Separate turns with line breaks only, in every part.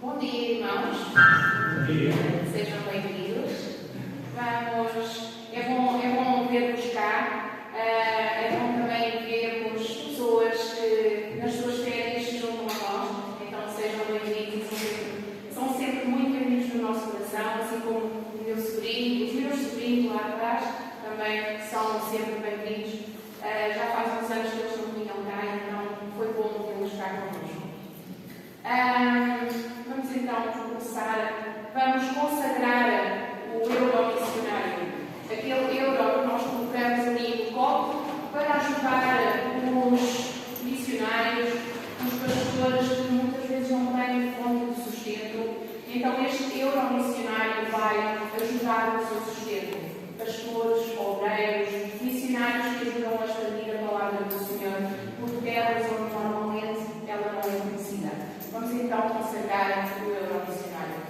Bom dia, irmãos.
Bom dia.
Sejam bem-vindos. É bom ver-vos cá. É bom também vermos pessoas que nas suas férias se juntam a nós. Então sejam bem-vindos e são sempre muito bem-vindos no nosso coração, assim como o meu sobrinho, os meus sobrinhos lá atrás também são sempre bem-vindos. Já faz uns anos que eles não vinham cá, então foi bom tê-los cá connosco. Vamos então começar. Vamos consagrar o euro missionário. Aquele euro que nós colocamos ali no copo para ajudar os missionários, os pastores que muitas vezes não têm fonte de sustento. Então este euro missionário vai ajudar no seu sustento. Pastores, obreiros, missionários que ajudam a expandir a palavra do Senhor por terras onde normalmente ela não é conhecida. Vamos então consagrar o euro missionário.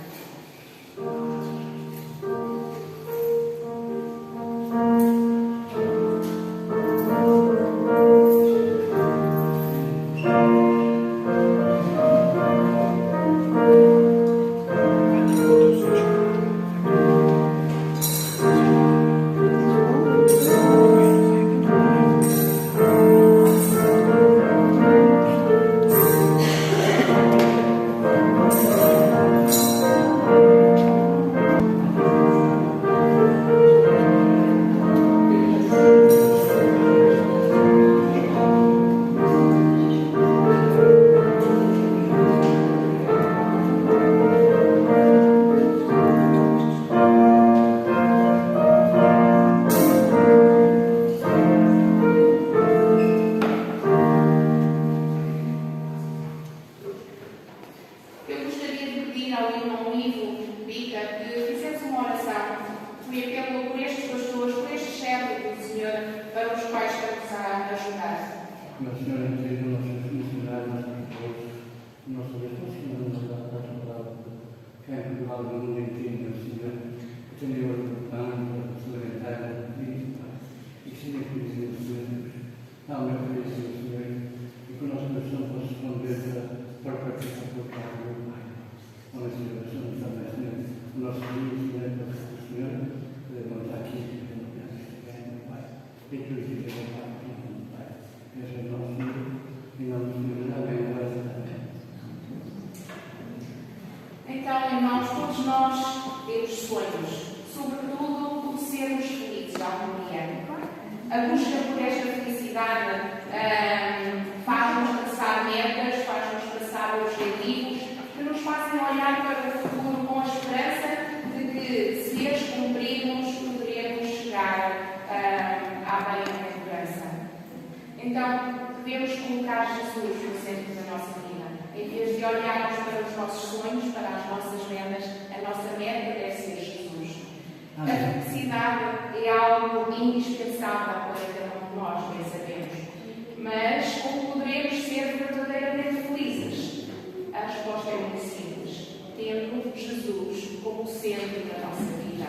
Então, irmãos, todos nós temos sonhos, sobretudo de sermos felizes algum dia. A busca por esta felicidade faz-nos traçar metas, faz-nos traçar objetivos que nos fazem olhar para o futuro com a esperança de que, se as cumprirmos, poderemos chegar à bem-aventurança. Então, devemos colocar Jesus no centro da nossa vida. Em vez de olharmos para os nossos sonhos, para as nossas metas, a nossa meta deve ser Jesus. A felicidade é algo indispensável para cada um de nós, bem sabemos. Mas como poderemos ser verdadeiramente felizes? A resposta é muito simples. Tendo Jesus como centro da nossa vida.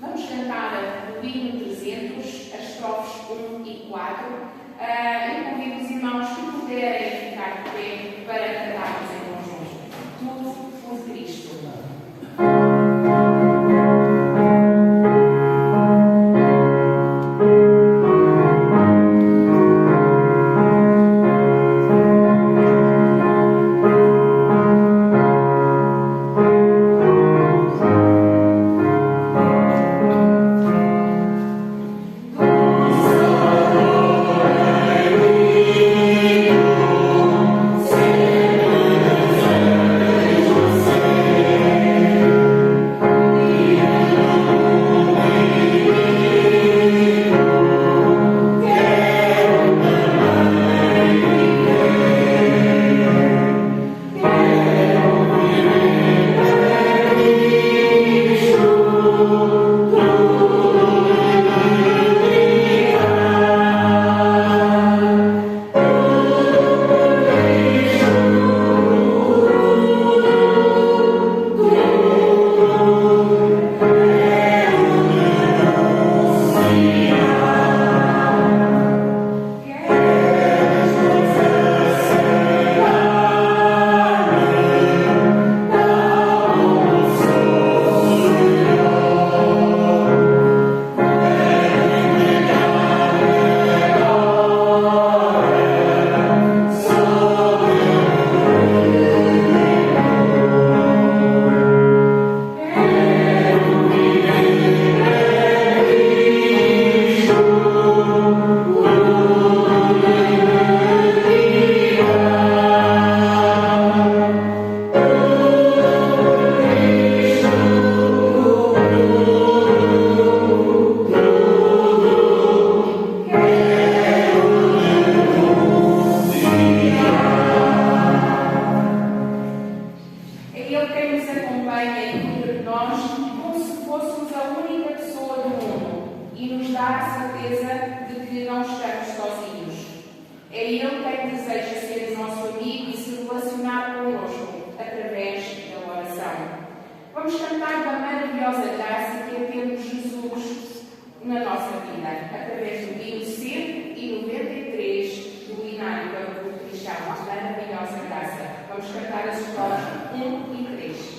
Vamos cantar o hino 300, as estrofes 1 e 4. Eu convido os irmãos que puderem ficar de pé para cantarmos em conjunto. Tudo por Cristo. venha e cuida de nós como se fôssemos a única pessoa do mundo e nos dá a certeza de que não estamos sozinhos. É Ele quem deseja ser o nosso amigo e se relacionar connosco através da oração. Vamos cantar da maravilhosa graça que é termos Jesus na nossa vida, através do hino 193 do Hinário para o Culto Cristão, a maravilhosa graça. Vamos cantar as escolas 1 e 3.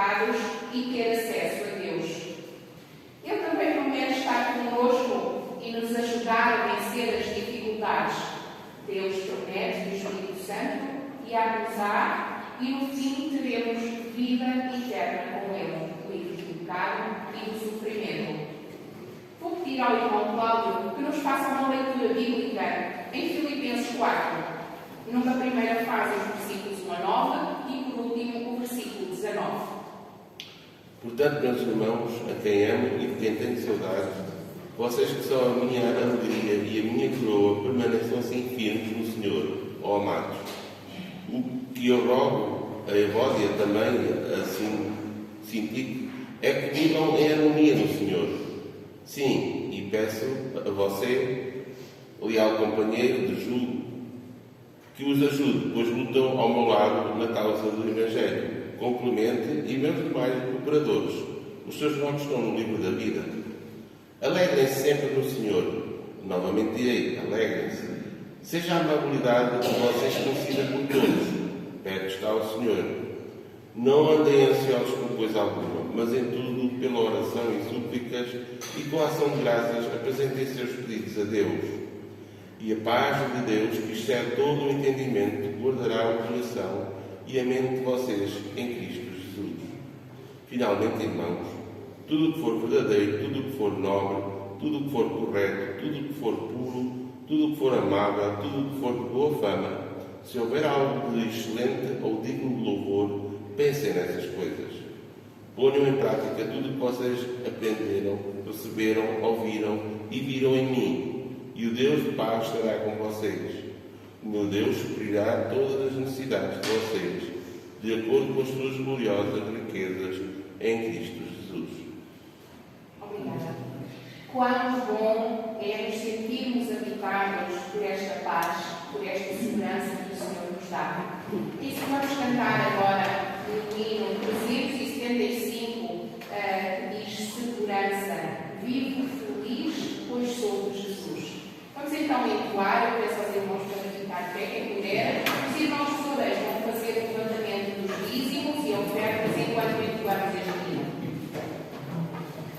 pecados e ter acesso a Deus. Ele também promete estar conosco e nos ajudar a vencer as dificuldades. Deus promete o Espírito Santo e a acusar, e no fim teremos vida eterna com Ele, livres do pecado e do sofrimento. Vou pedir ao irmão Cláudio que nos faça uma leitura bíblica em Filipenses 4, numa primeira fase os versículos 1 a 9 e por último o versículo 19.
Portanto, meus irmãos, a quem amo e de quem tenho saudade, vocês que são a minha alegria e a minha coroa, permaneçam assim firmes no Senhor, ó amados. O que eu rogo a Evódia também, assim Sintique, é que vivam em harmonia no Senhor. Sim, e peço a você, leal companheiro de julgo, que os ajude, pois lutam ao meu lado na causa do Evangelho. Complemente e meus demais cooperadores. Os seus nomes estão no livro da vida. Alegrem-se sempre no Senhor. Novamente direi, alegrem-se. Seja a amabilidade de vocês conhecida por todos. Perto está o Senhor. Não andem ansiosos por coisa alguma, mas em tudo, pela oração e súplicas e com a ação de graças, apresentem seus pedidos a Deus. E a paz de Deus, que excede todo o entendimento, guardará o coração e a mente de vocês em Cristo Jesus. Finalmente, irmãos, tudo o que for verdadeiro, tudo o que for nobre, tudo o que for correto, tudo o que for puro, tudo o que for amável, tudo o que for de boa fama, se houver algo de excelente ou digno de louvor, pensem nessas coisas. Ponham em prática tudo o que vocês aprenderam, receberam, ouviram e viram em mim, e o Deus de paz estará com vocês. O meu Deus suprirá todas as necessidades de vocês, de acordo com as suas gloriosas riquezas em Cristo Jesus.
Obrigada. Quão bom é nos sentirmos habitados por esta paz, por esta segurança que o Senhor nos dá. E se vamos cantar agora o hino 375, que diz segurança, vivo feliz, pois sou de Jesus. Vamos então entoar, eu peço aos irmãos para ficar de pé, quem puder. Os irmãos todas vão fazer o levantamento dos dízimos e ofertas enquanto entoamos este hino.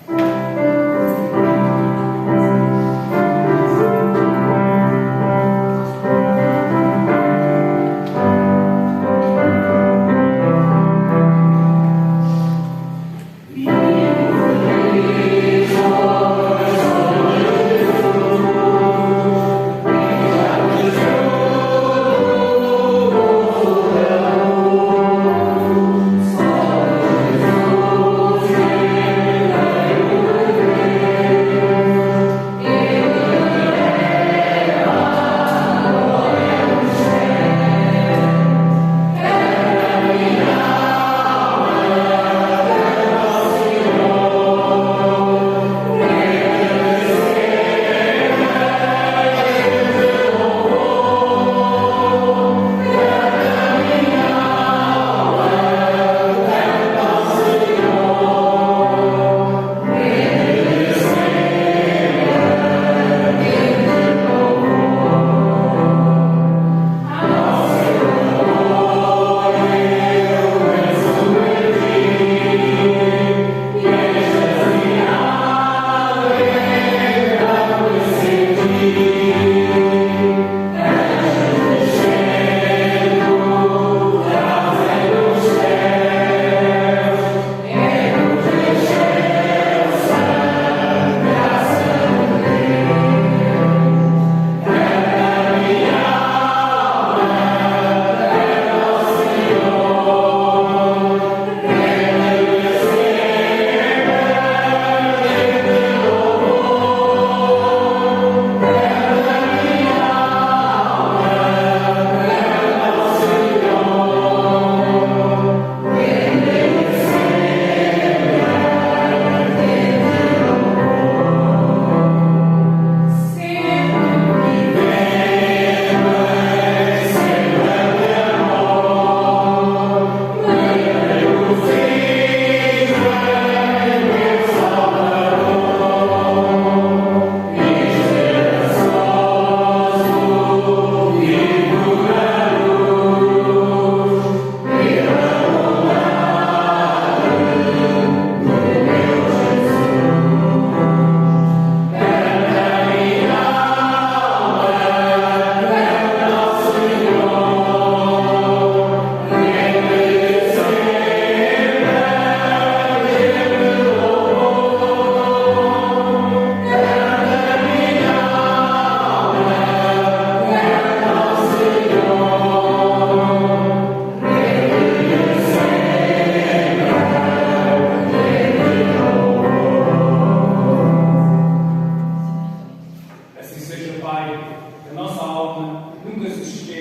Thank you.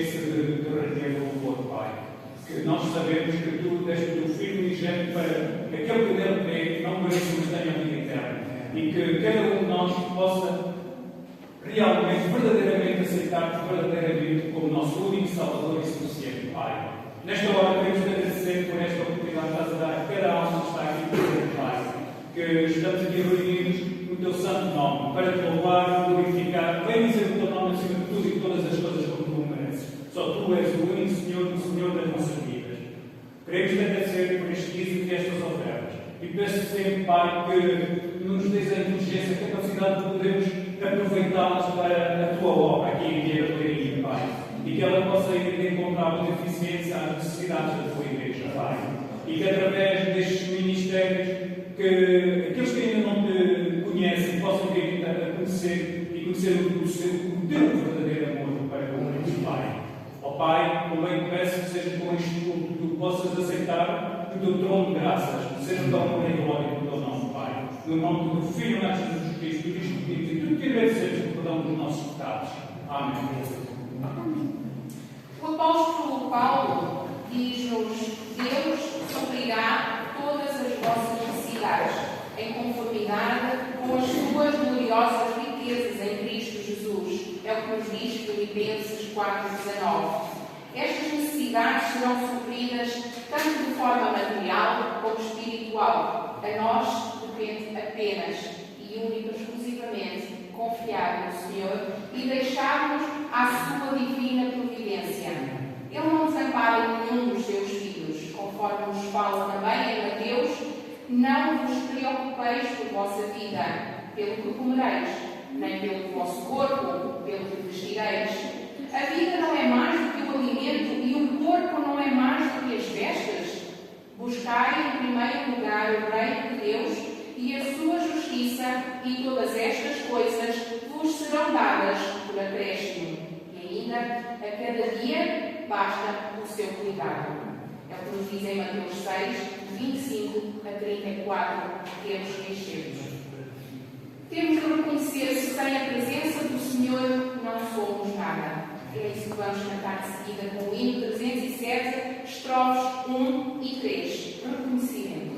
esqueça de render o louvor, Pai. Que nós sabemos que Tu deste o Teu Filho unigênito para aquele que nele crê, não pereça, mas tenha a vida eterna. E que cada um de nós possa realmente, verdadeiramente aceitar-te verdadeiramente como nosso único Salvador e suficiente, Pai. Nesta hora queremos agradecer por esta oportunidade que estás a dar a cada alma que está aqui presente, Pai. Que estamos aqui reunidos no Teu santo nome, para Te louvar, glorificar, bem dizer o Teu nome acima de tudo e todas as coisas como Tu mereces. Só Tu és o único Senhor, o Senhor das nossas vidas. Queremos Te agradecer por este dízimo e estas ofertas. E peço sempre, Pai, que nos dês a inteligência, a capacidade de podermos aproveitá-las para a Tua obra aqui em Vieira de Leiria, Pai. E que ela possa ir de encontrar uma eficiência às necessidades da Tua Igreja, Pai. E que através destes ministérios, que aqueles que ainda não Te conhecem possam vir a conhecer e conhecer o Teu verdadeiro amor para com eles, Pai. Ó Pai, também peço que seja com este culto que Tu possas aceitar o Teu trono de graças, seja para a honra e glória do Teu nome, Pai. No nome do Teu Filho, Jesus Cristo, e tudo que agradecemos o perdão dos nossos pecados. Amém.
O apóstolo Paulo diz-nos: Deus suprirá todas as vossas necessidades, em conformidade com as suas gloriosas riquezas em Cristo Jesus. É o que nos diz Filipenses 4,19. Estas necessidades serão supridas tanto de forma material como espiritual. A nós depende apenas e única exclusivamente confiar no Senhor e deixarmos à sua divina providência. Ele não desampara nenhum dos seus filhos, conforme nos fala também em Mateus: não vos preocupeis por vossa vida, pelo que comereis, nem pelo vosso corpo, pelo que vestireis. A vida não é mais do que o alimento e o corpo não é mais do que as vestes. Buscai em primeiro lugar o reino de Deus e a sua justiça, e todas estas coisas vos serão dadas por acréscimo. E ainda, a cada dia, basta o seu cuidado. É o que nos diz em Mateus 6, 25 a 34, temos enxertos. Temos de reconhecer que sem a presença do Senhor não somos nada. É isso que vamos cantar de seguida com o hino 307, estrofes 1 e 3. Reconhecimento.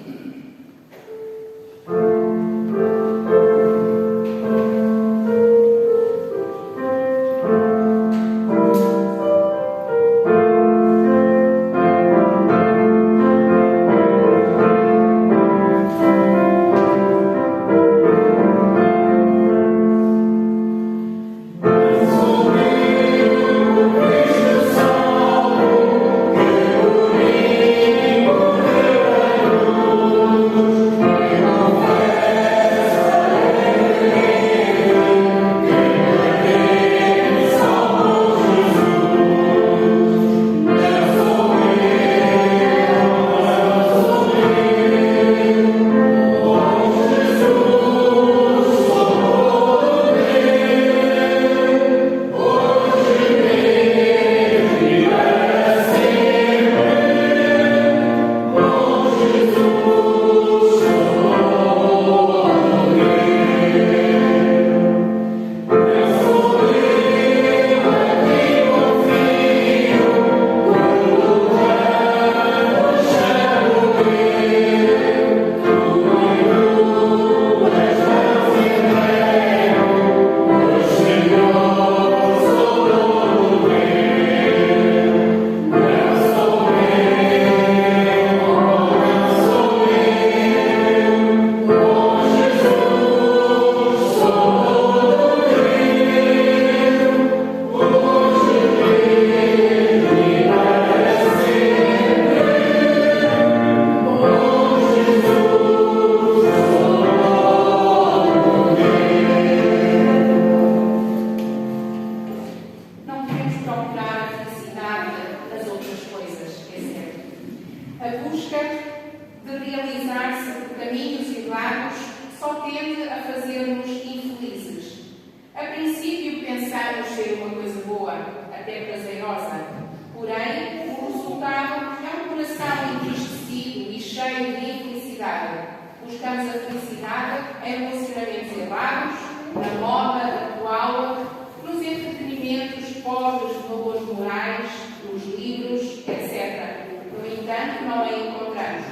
Em relacionamentos errados, na moda atual, nos entretenimentos pobres de valores morais, dos livros, etc. No entanto, não a encontramos.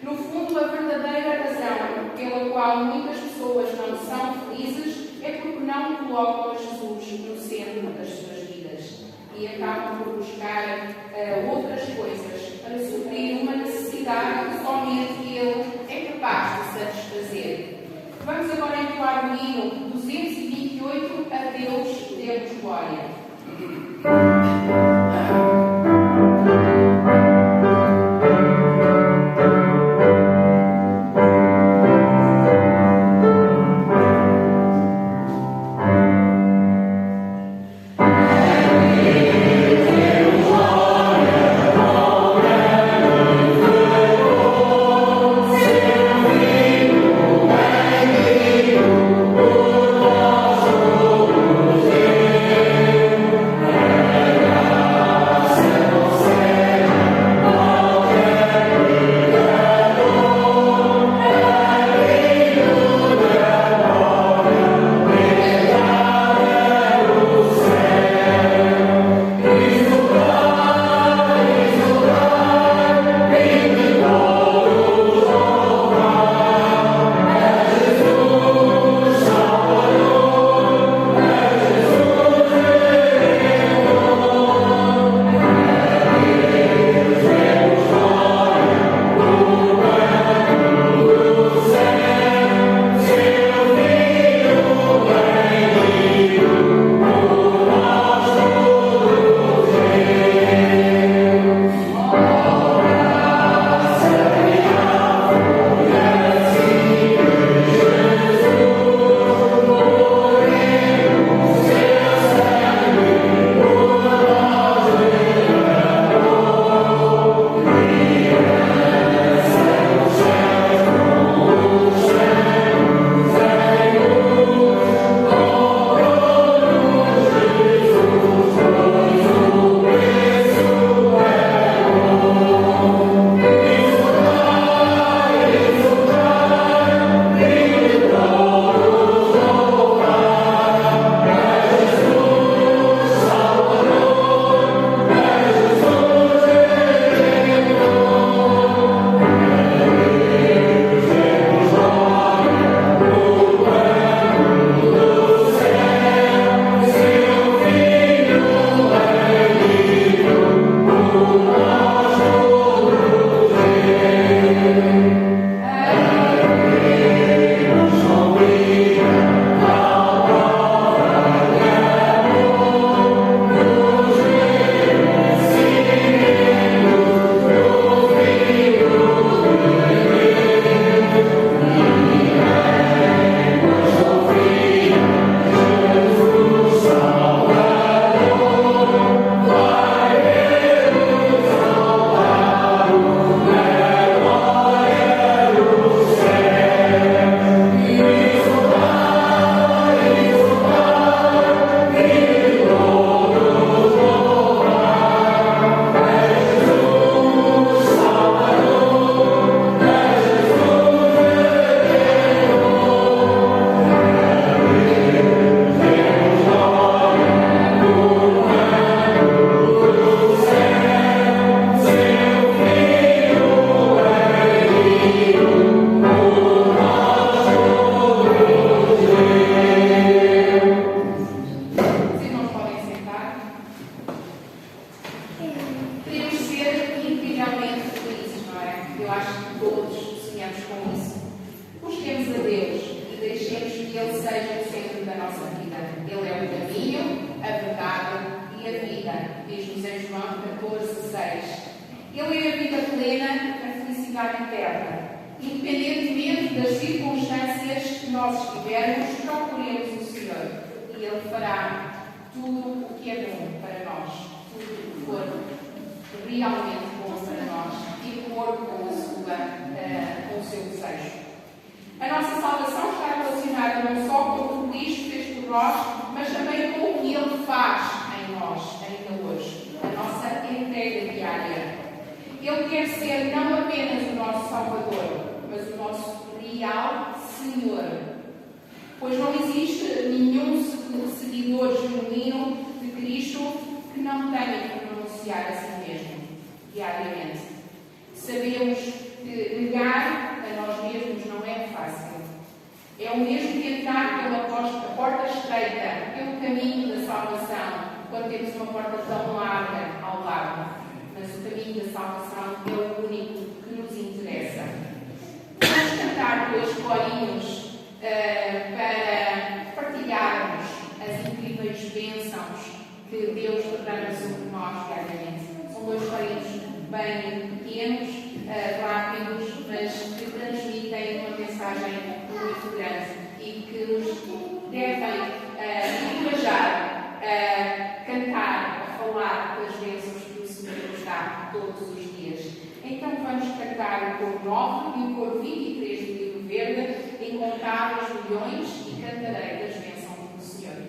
No fundo, a verdadeira razão pela qual muitas pessoas não são felizes é porque não colocam Jesus no centro das suas vidas e acabam por buscar outras coisas para suprir uma necessidade que somente Ele é capaz de satisfazer. Vamos agora entoar o hino 228, a Deus demos glória.
Pois não existe nenhum seguidor genuíno de
Cristo que não tenha que renunciar a si mesmo diariamente. Sabemos que negar a nós mesmos não é fácil. É o mesmo que entrar pela porta estreita, pelo caminho da salvação, quando temos uma porta tão larga ao lado. Mas o caminho da salvação é o único que nos interessa. Vamos cantar 2 corinhos para partilharmos as incríveis bênçãos que Deus derrama sobre nós diariamente. São 2 corinhos bem pequenos, rápidos, mas que transmitem uma mensagem muito grande e que nos devem encorajar a cantar, a falar das bênçãos que o Senhor nos dá todos os dias. Então vamos cantar o coro 9 e o coro 23 do livro verde, Incontáveis milhões e cantarei das bênçãos do Senhor.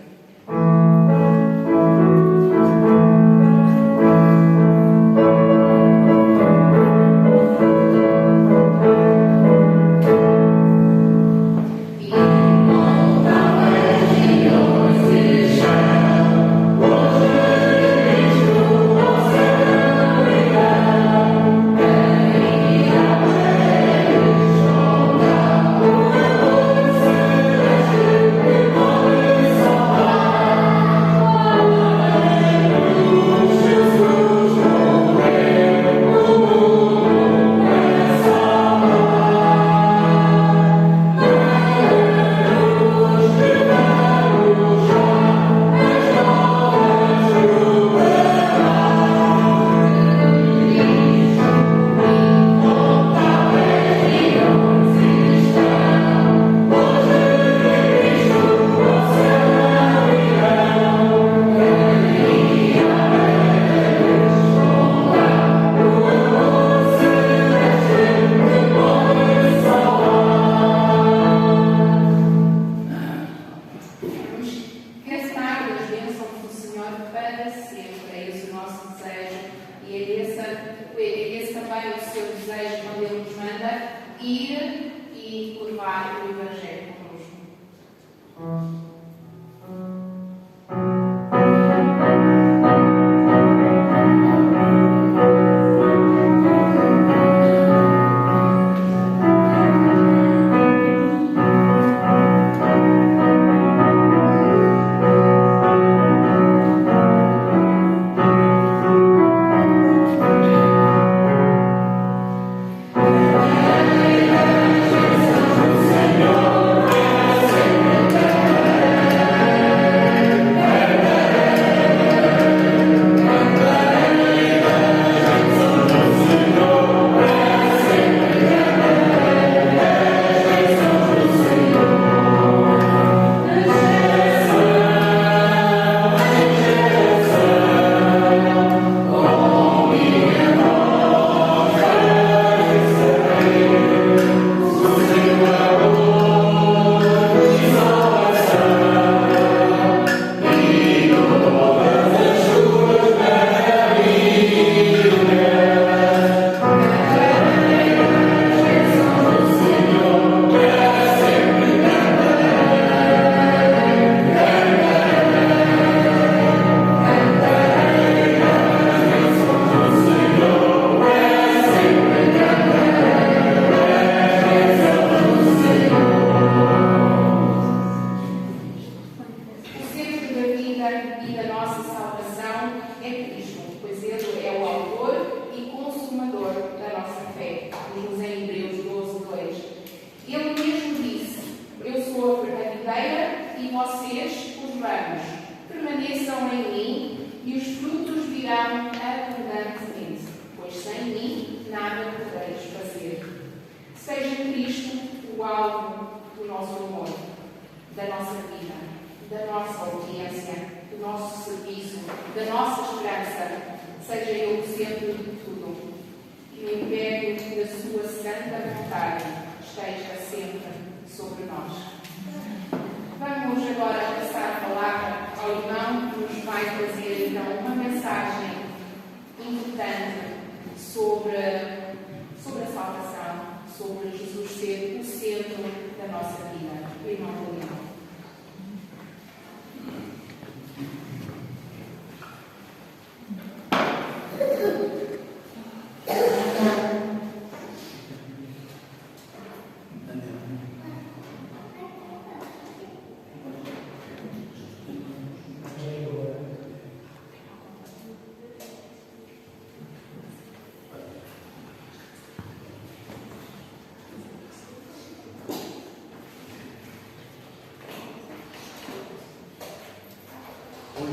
Bom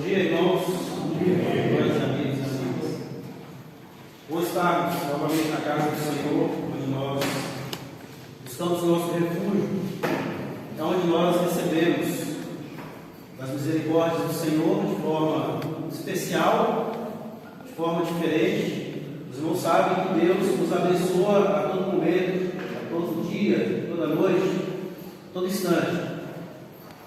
dia, irmãos. Bom dia, amigos e amigas. Hoje estamos novamente na casa do Senhor, onde nós buscamos o nosso refúgio, é onde nós recebemos as misericórdias do Senhor de forma especial, de forma diferente. Os irmãos sabem que Deus nos abençoa a todo momento, a todo dia, toda noite, a todo instante.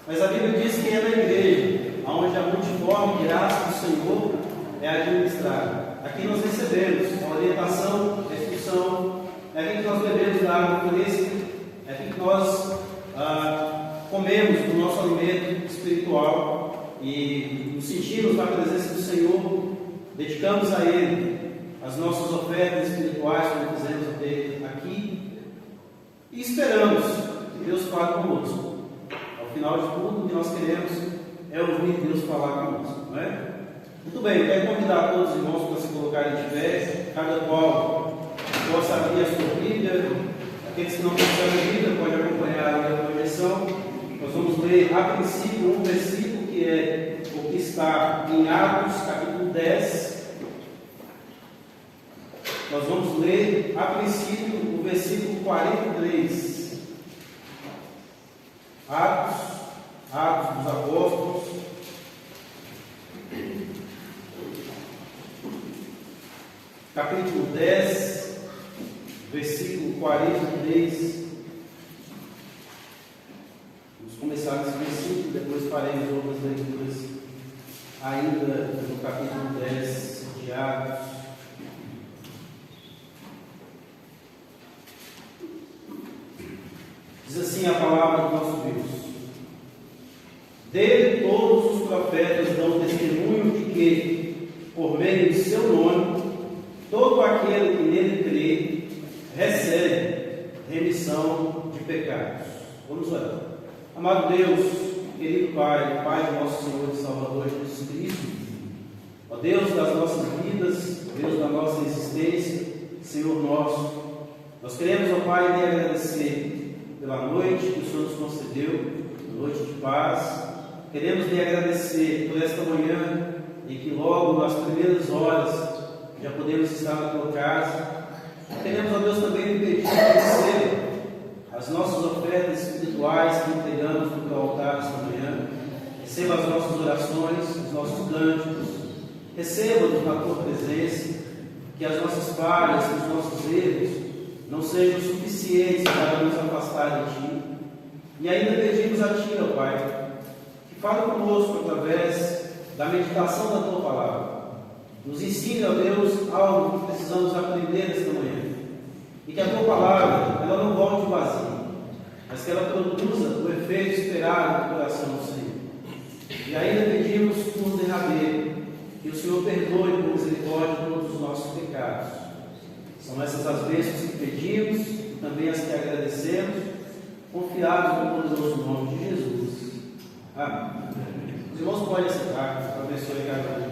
Mas a Bíblia diz que é na igreja onde a multiforme graça do Senhor é administrada. Aqui nós recebemos a orientação, a instrução, é aqui que nós bebemos da água fresca, é aqui que nós comemos do nosso alimento espiritual e nos sentimos na presença do Senhor, dedicamos a Ele as nossas ofertas espirituais, como fizemos aqui, e esperamos que Deus fale conosco. Ao final de tudo, o que nós queremos é ouvir Deus falar conosco, não é? Muito bem, eu quero convidar todos os irmãos para se colocarem de pé, cada qual possa abrir a sua Bíblia. Aqueles que não trouxeram a Bíblia podem acompanhar a projeção. Nós vamos ler a princípio um versículo que é o que está em Atos, capítulo 10. Nós vamos ler a princípio o versículo 43. Atos dos Apóstolos, capítulo 10, versículo 43. Vamos começar nesse versículo, depois faremos outras leituras ainda no capítulo 10 de Atos. Diz assim a palavra do nosso Deus: dele todos os profetas dão testemunho de que, por meio de seu nome, todo aquele que nele crê recebe remissão de pecados. Vamos orar. Amado Deus, querido Pai, Pai do nosso Senhor e Salvador Jesus Cristo, ó Deus das nossas vidas, Deus da nossa existência, Senhor nosso, nós queremos, ó Pai, lhe agradecer pela noite que o Senhor nos concedeu, noite de paz. Queremos lhe agradecer por esta manhã e que logo nas primeiras horas já podemos estar na tua casa. Queremos, ó Deus, também lhe pedir que receba as nossas ofertas espirituais que entregamos no teu altar esta manhã. Receba as nossas orações, os nossos cânticos. Receba-nos na tua presença, que as nossas falhas, que os nossos erros não sejam suficientes para nos afastar de ti. E ainda pedimos a ti, ó Pai, fala conosco através da meditação da tua palavra. Nos ensine, ó Deus, algo que precisamos aprender esta manhã. E que a tua palavra, ela não volte vazia, mas que ela produza o efeito esperado no coração do Senhor. E ainda pedimos por derradeiro que o Senhor perdoe por misericórdia todos os nossos pecados. São essas as bênçãos que pedimos e também as que agradecemos, confiados no poderoso nome de Jesus. Amém. Os irmãos podem sentar, abençoe cada um.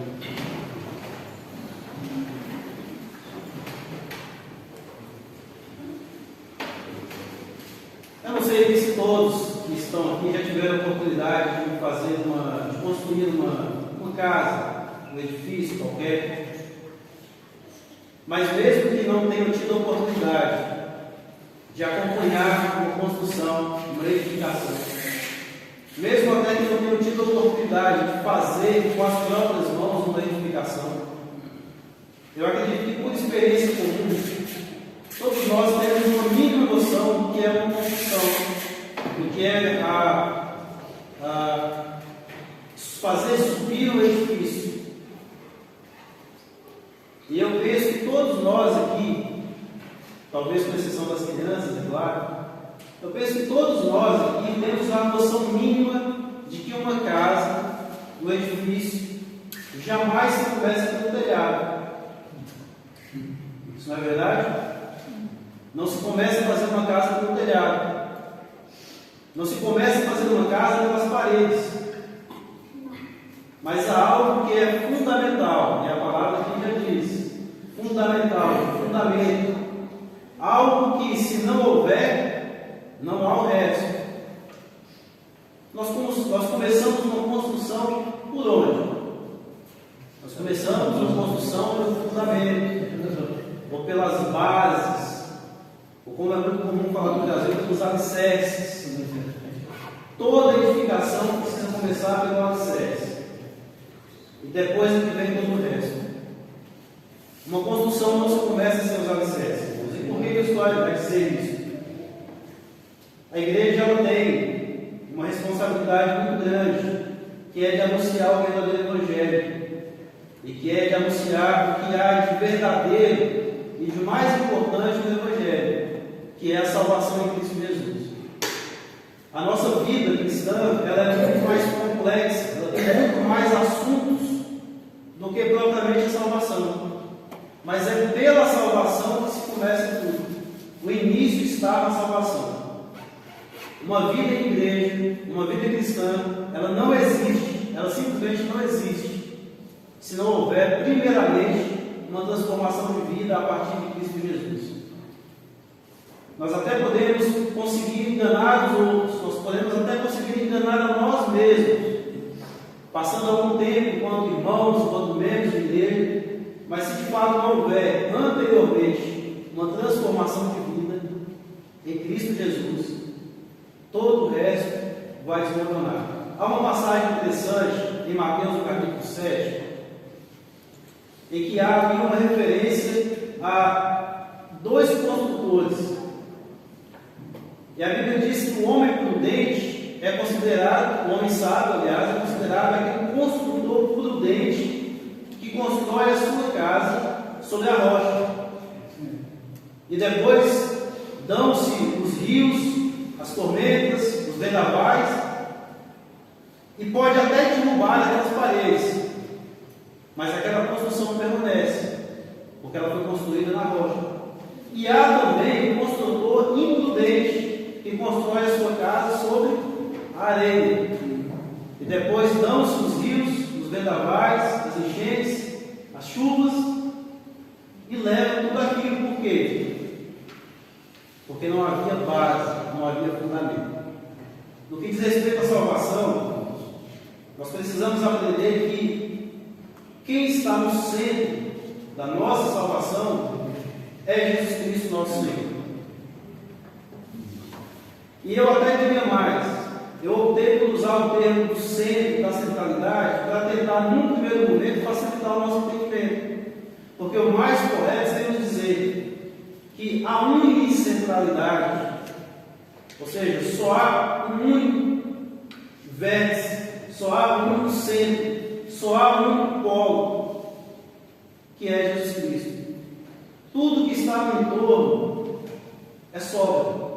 Eu não sei se todos que estão aqui já tiveram a oportunidade de construir uma casa, um edifício qualquer, mas mesmo que não tenham tido a oportunidade de acompanhar uma construção, uma edificação, mesmo até que não tenham tido a oportunidade de fazer com as próprias mãos uma edificação, eu acredito que por experiência comum, todos nós temos uma mínima noção do que é uma construção, do que é fazer subir um edifício. E eu penso que todos nós aqui, talvez com exceção das crianças, é claro, eu penso que todos nós aqui temos a noção mínima de que uma casa, um edifício, jamais se começa pelo telhado. Isso não é verdade? Não se começa a fazer uma casa pelo telhado. Não se começa a fazer uma casa pelas paredes. Mas há algo que é fundamental, e a palavra aqui já diz: fundamental, fundamento. Algo que, se não houver, não há o resto. Nós começamos uma construção por onde? Nós começamos uma construção pelo fundamento, ou pelas bases, ou como é muito comum falar no Brasil, pelos alicerces. Toda edificação precisa começar pelo alicerce. E depois é que vem todo o resto. Uma construção não se começa sem os alicerces. E por que a história vai dizer isso? A igreja ela tem uma responsabilidade muito grande, que é de anunciar o verdadeiro Evangelho, e que é de anunciar o que há de verdadeiro e de mais importante no Evangelho, que é a salvação em Cristo Jesus. A nossa vida cristã ela é muito mais complexa, ela tem muito mais assuntos do que propriamente a salvação. Mas é pela salvação que se começa tudo. O início está na salvação. Uma vida em igreja, uma vida cristã, ela não existe, ela simplesmente não existe, se não houver, primeiramente, uma transformação de vida a partir de Cristo Jesus. Nós até podemos conseguir enganar os outros, nós podemos até conseguir enganar a nós mesmos, passando algum tempo enquanto irmãos, enquanto membros de igreja, mas se de fato não houver anteriormente uma transformação de vida em Cristo Jesus, todo o resto vai desmoronar. Há uma passagem interessante em Mateus, no capítulo 7, em que há aqui uma referência a dois construtores. E a Bíblia diz que o homem prudente é considerado, o homem sábio, aliás, é considerado aquele construtor prudente que constrói a sua casa sobre a rocha. E depois dão-se os rios, as tormentas, os vendavais, e pode até derrubar aquelas paredes, mas aquela construção permanece, porque ela foi construída na rocha. E há também um construtor imprudente, que constrói a sua casa sobre a areia. E depois dão-se os rios, os vendavais, as enchentes, as chuvas, e levam tudo aquilo. Por quê? Porque não havia base, não havia fundamento. No que diz respeito à salvação, nós precisamos aprender que quem está no centro da nossa salvação é Jesus Cristo, nosso Senhor. E eu até diria mais, eu optei por usar o termo do centro, da centralidade, para tentar, num primeiro momento, facilitar o nosso entendimento. Porque o mais correto seria dizer que a unicentralidade, ou seja, só há um único vértice, só há um único centro, só há um único polo, que é Jesus Cristo. Tudo que está no entorno é sobra.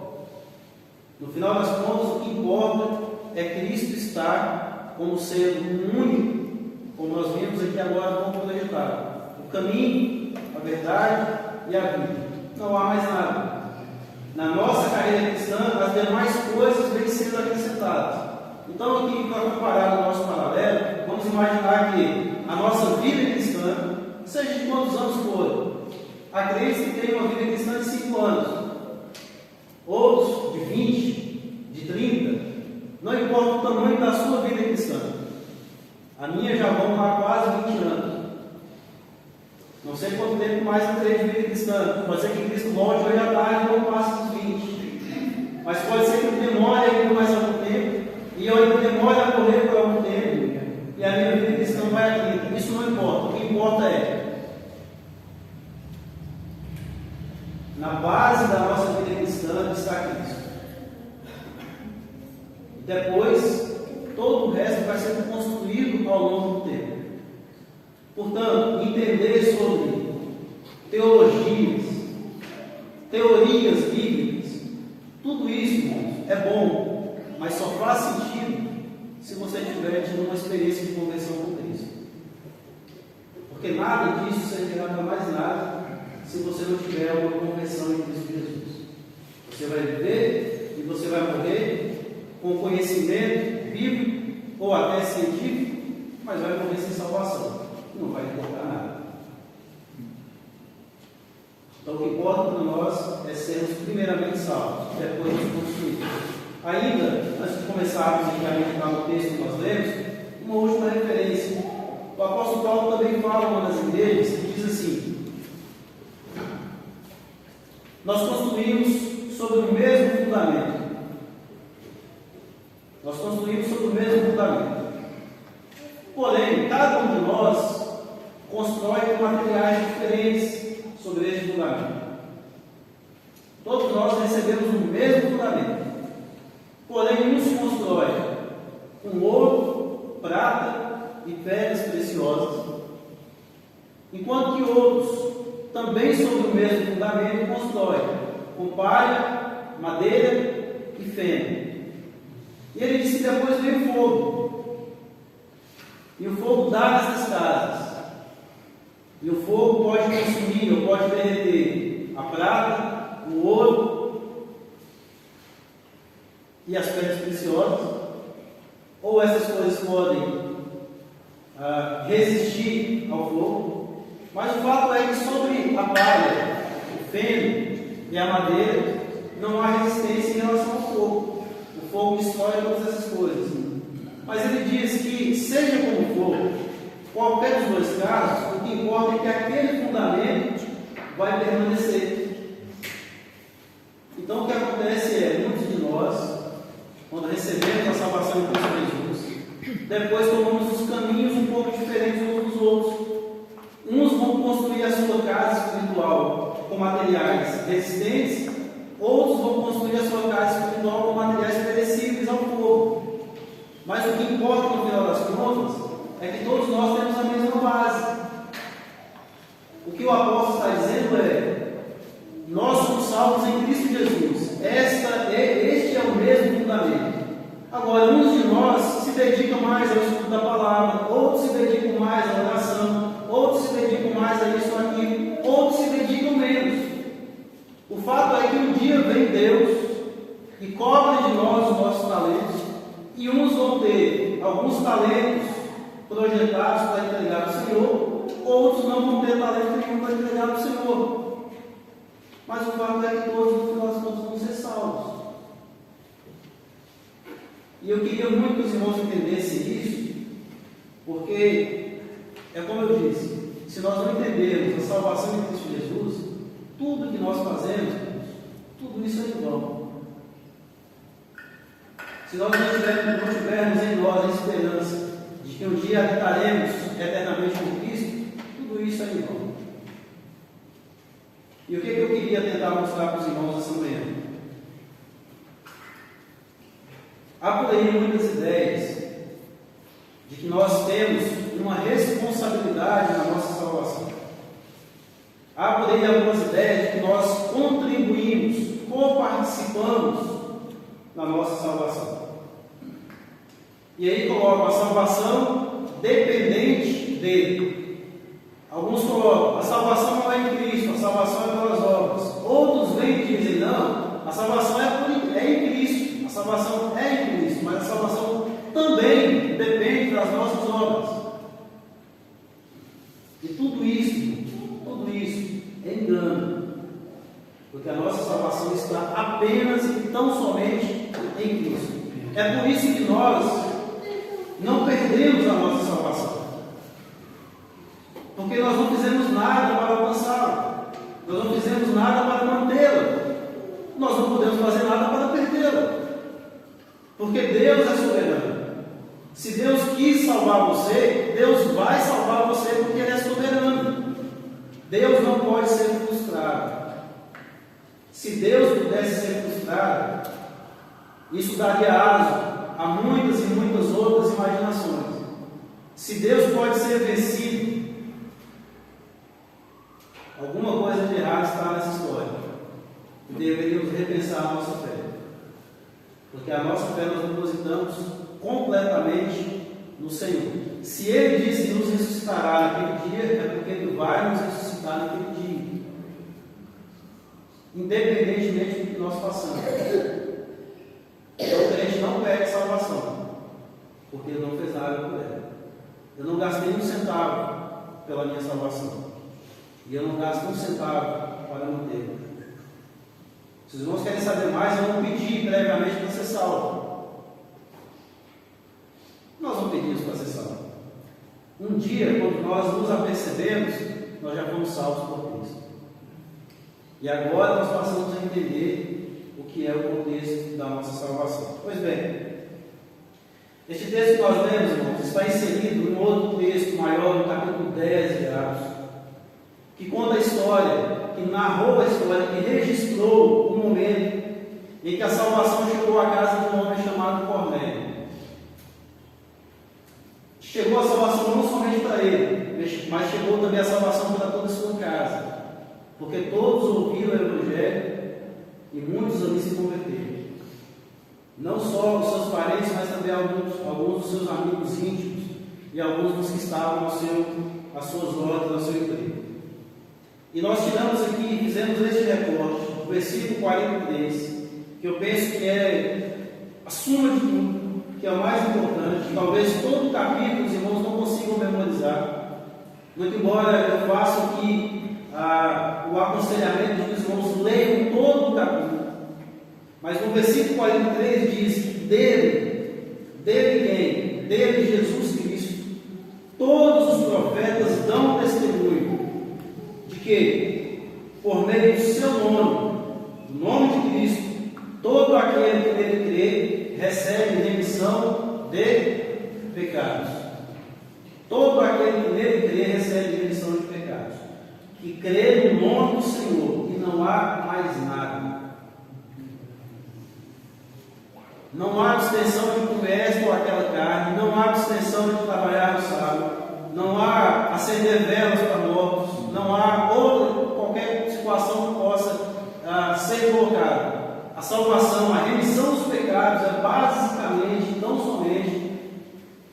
No final das contas, o que importa é Cristo estar como sendo único, como nós vimos aqui agora como projetado. O caminho, a verdade e a vida. Não há mais nada. Na nossa carreira cristã, as demais coisas vêm sendo acrescentadas. Então, aqui, para comparar o nosso paralelo, vamos imaginar que a nossa vida cristã, seja de quantos anos for, há crentes que têm uma vida cristã de 5 anos, outros de 20, de 30, não importa o tamanho da sua vida cristã. A minha já vão lá quase 20 anos. Não sei quanto tempo mais eu terei de vida cristã. Pode ser que Cristo volte hoje à tarde e não passe dos 20. Mas pode ser que eu demore ainda mais algum tempo, e eu ainda demore a correr por algum tempo, e a minha vida cristã vai a 30. Isso não importa. O que importa é, na base da nossa vida cristã está Cristo. Depois, todo o resto vai sendo construído ao longo do tempo. Portanto, entender sobre teologias, teorias bíblicas, tudo isso, irmãos, é bom, mas só faz sentido se você tiver tido uma experiência de conversão com Cristo. Porque nada disso servirá para mais nada se você você não tiver uma conversão em Cristo Jesus. Você vai viver e você vai morrer com conhecimento bíblico ou até científico, mas vai morrer sem salvação. Não vai importar nada. Então, o que importa para nós é sermos primeiramente salvos, depois nos construirmos. Ainda, antes de começarmos a meditar no texto que nós lemos, uma última referência. O apóstolo Paulo também fala em uma das igrejas que diz assim: nós construímos sobre o mesmo fundamento. Nós construímos sobre o mesmo fundamento. Porém, cada um de nós constrói com materiais diferentes sobre este fundamento. Todos nós recebemos o mesmo fundamento. Porém, uns constrói com ouro, prata e pedras preciosas, enquanto que outros, também sobre o mesmo fundamento, constrói com palha, madeira e feno. E ele disse que depois veio o fogo. E o fogo dá nessas casas. E o fogo pode consumir ou pode derreter a prata, o ouro e as pedras preciosas. Ou essas coisas podem resistir ao fogo. Mas o fato é que sobre a palha, o feno e a madeira não há resistência em relação ao fogo. O fogo destrói todas essas coisas. Mas ele diz que, seja como for, qualquer dos dois casos, o que importa é que aquele fundamento vai permanecer. Então o que acontece é, muitos de nós, quando recebemos a salvação em Cristo Jesus, depois tomamos os caminhos um pouco diferentes uns dos outros. Uns vão construir a sua casa espiritual com materiais resistentes, outros vão construir a sua casa espiritual com materiais perecíveis ao fogo. Mas o que importa no final das contas é que todos nós temos a mesma base. O que o apóstolo está dizendo é: nós somos salvos em Cristo Jesus. Este é o mesmo fundamento. Agora, uns de nós se dedicam mais ao estudo da palavra, outros se dedicam mais à oração, outros se dedicam mais a isso ou aquilo, outros se dedicam menos. O fato é que um dia vem Deus e cobra de nós os nossos talentos, e uns vão ter alguns talentos projetados para entregar ao Senhor, outros não vão ter talento nenhum para entregar ao Senhor. Mas o fato é que todos, no final das contas, vão ser salvos. E eu queria muito que os irmãos entendessem isso, porque é como eu disse, se nós não entendermos a salvação em Cristo Jesus, tudo que nós fazemos, tudo isso é em vão. Se nós não tivermos em nós a esperança de que um dia habitaremos eternamente com Cristo, tudo isso é em vão. E o que eu queria tentar mostrar para os irmãos essa manhã? Há por aí muitas ideias de que nós temos uma responsabilidade na nossa salvação. Há por aí algumas ideias de que nós contribuímos, coparticipamos na nossa salvação. E aí colocam a salvação dependente dele. Alguns colocam: a salvação não é em Cristo, a salvação é pelas obras. Outros vêm e dizem: não, a salvação é em Cristo, a salvação é em Cristo, mas a salvação também depende das nossas obras. E tudo isso é engano, porque a nossa salvação está apenas e tão somente em Cristo. É por isso que nós não perdemos a nossa salvação, porque nós não fizemos nada para alcançá-la, nós não fizemos nada para mantê-la, nós não podemos fazer nada para perdê-la, porque Deus é soberano. Se Deus quis salvar você, Deus vai salvar você, porque Ele é soberano. Deus não pode ser frustrado. Se Deus pudesse ser frustrado, isso daria aso a muitas e muitas outras imaginações. Se Deus pode ser vencido, alguma coisa de errado está nessa história. E deveríamos repensar a nossa fé. Porque a nossa fé nós depositamos completamente no Senhor. Se Ele disse que nos ressuscitará naquele dia, é porque Ele vai nos ressuscitar naquele dia. independentemente do que nós façamos. Então o crente não perde salvação, porque ele não fez nada por ela. Eu não gastei um centavo pela minha salvação, e eu não gasto um centavo para mantê-la. Se os irmãos querem saber mais, eu não pedi previamente para ser salvo. Nós não pedimos para ser salvo. Um dia, quando nós nos apercebemos, nós já fomos salvos por Cristo. E agora nós passamos a entender o que é o contexto da nossa salvação. Pois bem, este texto que nós lemos, irmãos, está inserido em outro texto maior, no capítulo 10 de Atos, que conta a história, que narrou a história, que registrou o momento em que a salvação chegou à casa de um homem chamado Cornélio. Chegou a salvação não somente para ele, mas chegou também a salvação para toda a sua casa, porque todos ouviram o Evangelho e muitos ali se converteram. Não só os seus parentes, mas também alguns dos seus amigos íntimos e alguns dos que estavam às suas ordens, ao seu emprego. E nós tiramos aqui, fizemos este recorte, o versículo 43, que eu penso que é a suma de tudo, que é o mais importante. Talvez todo o capítulo os irmãos não consigam memorizar, muito embora eu faça aqui o aconselhamento de que os irmãos leiam todo o capítulo. Mas no versículo 43 diz que dele quem? Dele, Jesus Cristo, todos os profetas dão testemunho de que, por meio do seu nome, do nome de Cristo, todo aquele que nele crê recebe remissão de pecados. Todo aquele que nele crê recebe remissão de pecados. Que crê no nome do Senhor, e não há mais nada. Não há abstenção de comer esta ou aquela carne, não há abstenção de trabalhar no sábado, não há acender velas para mortos, não há qualquer situação que possa ser colocada. A salvação, a remissão dos pecados é basicamente, não somente,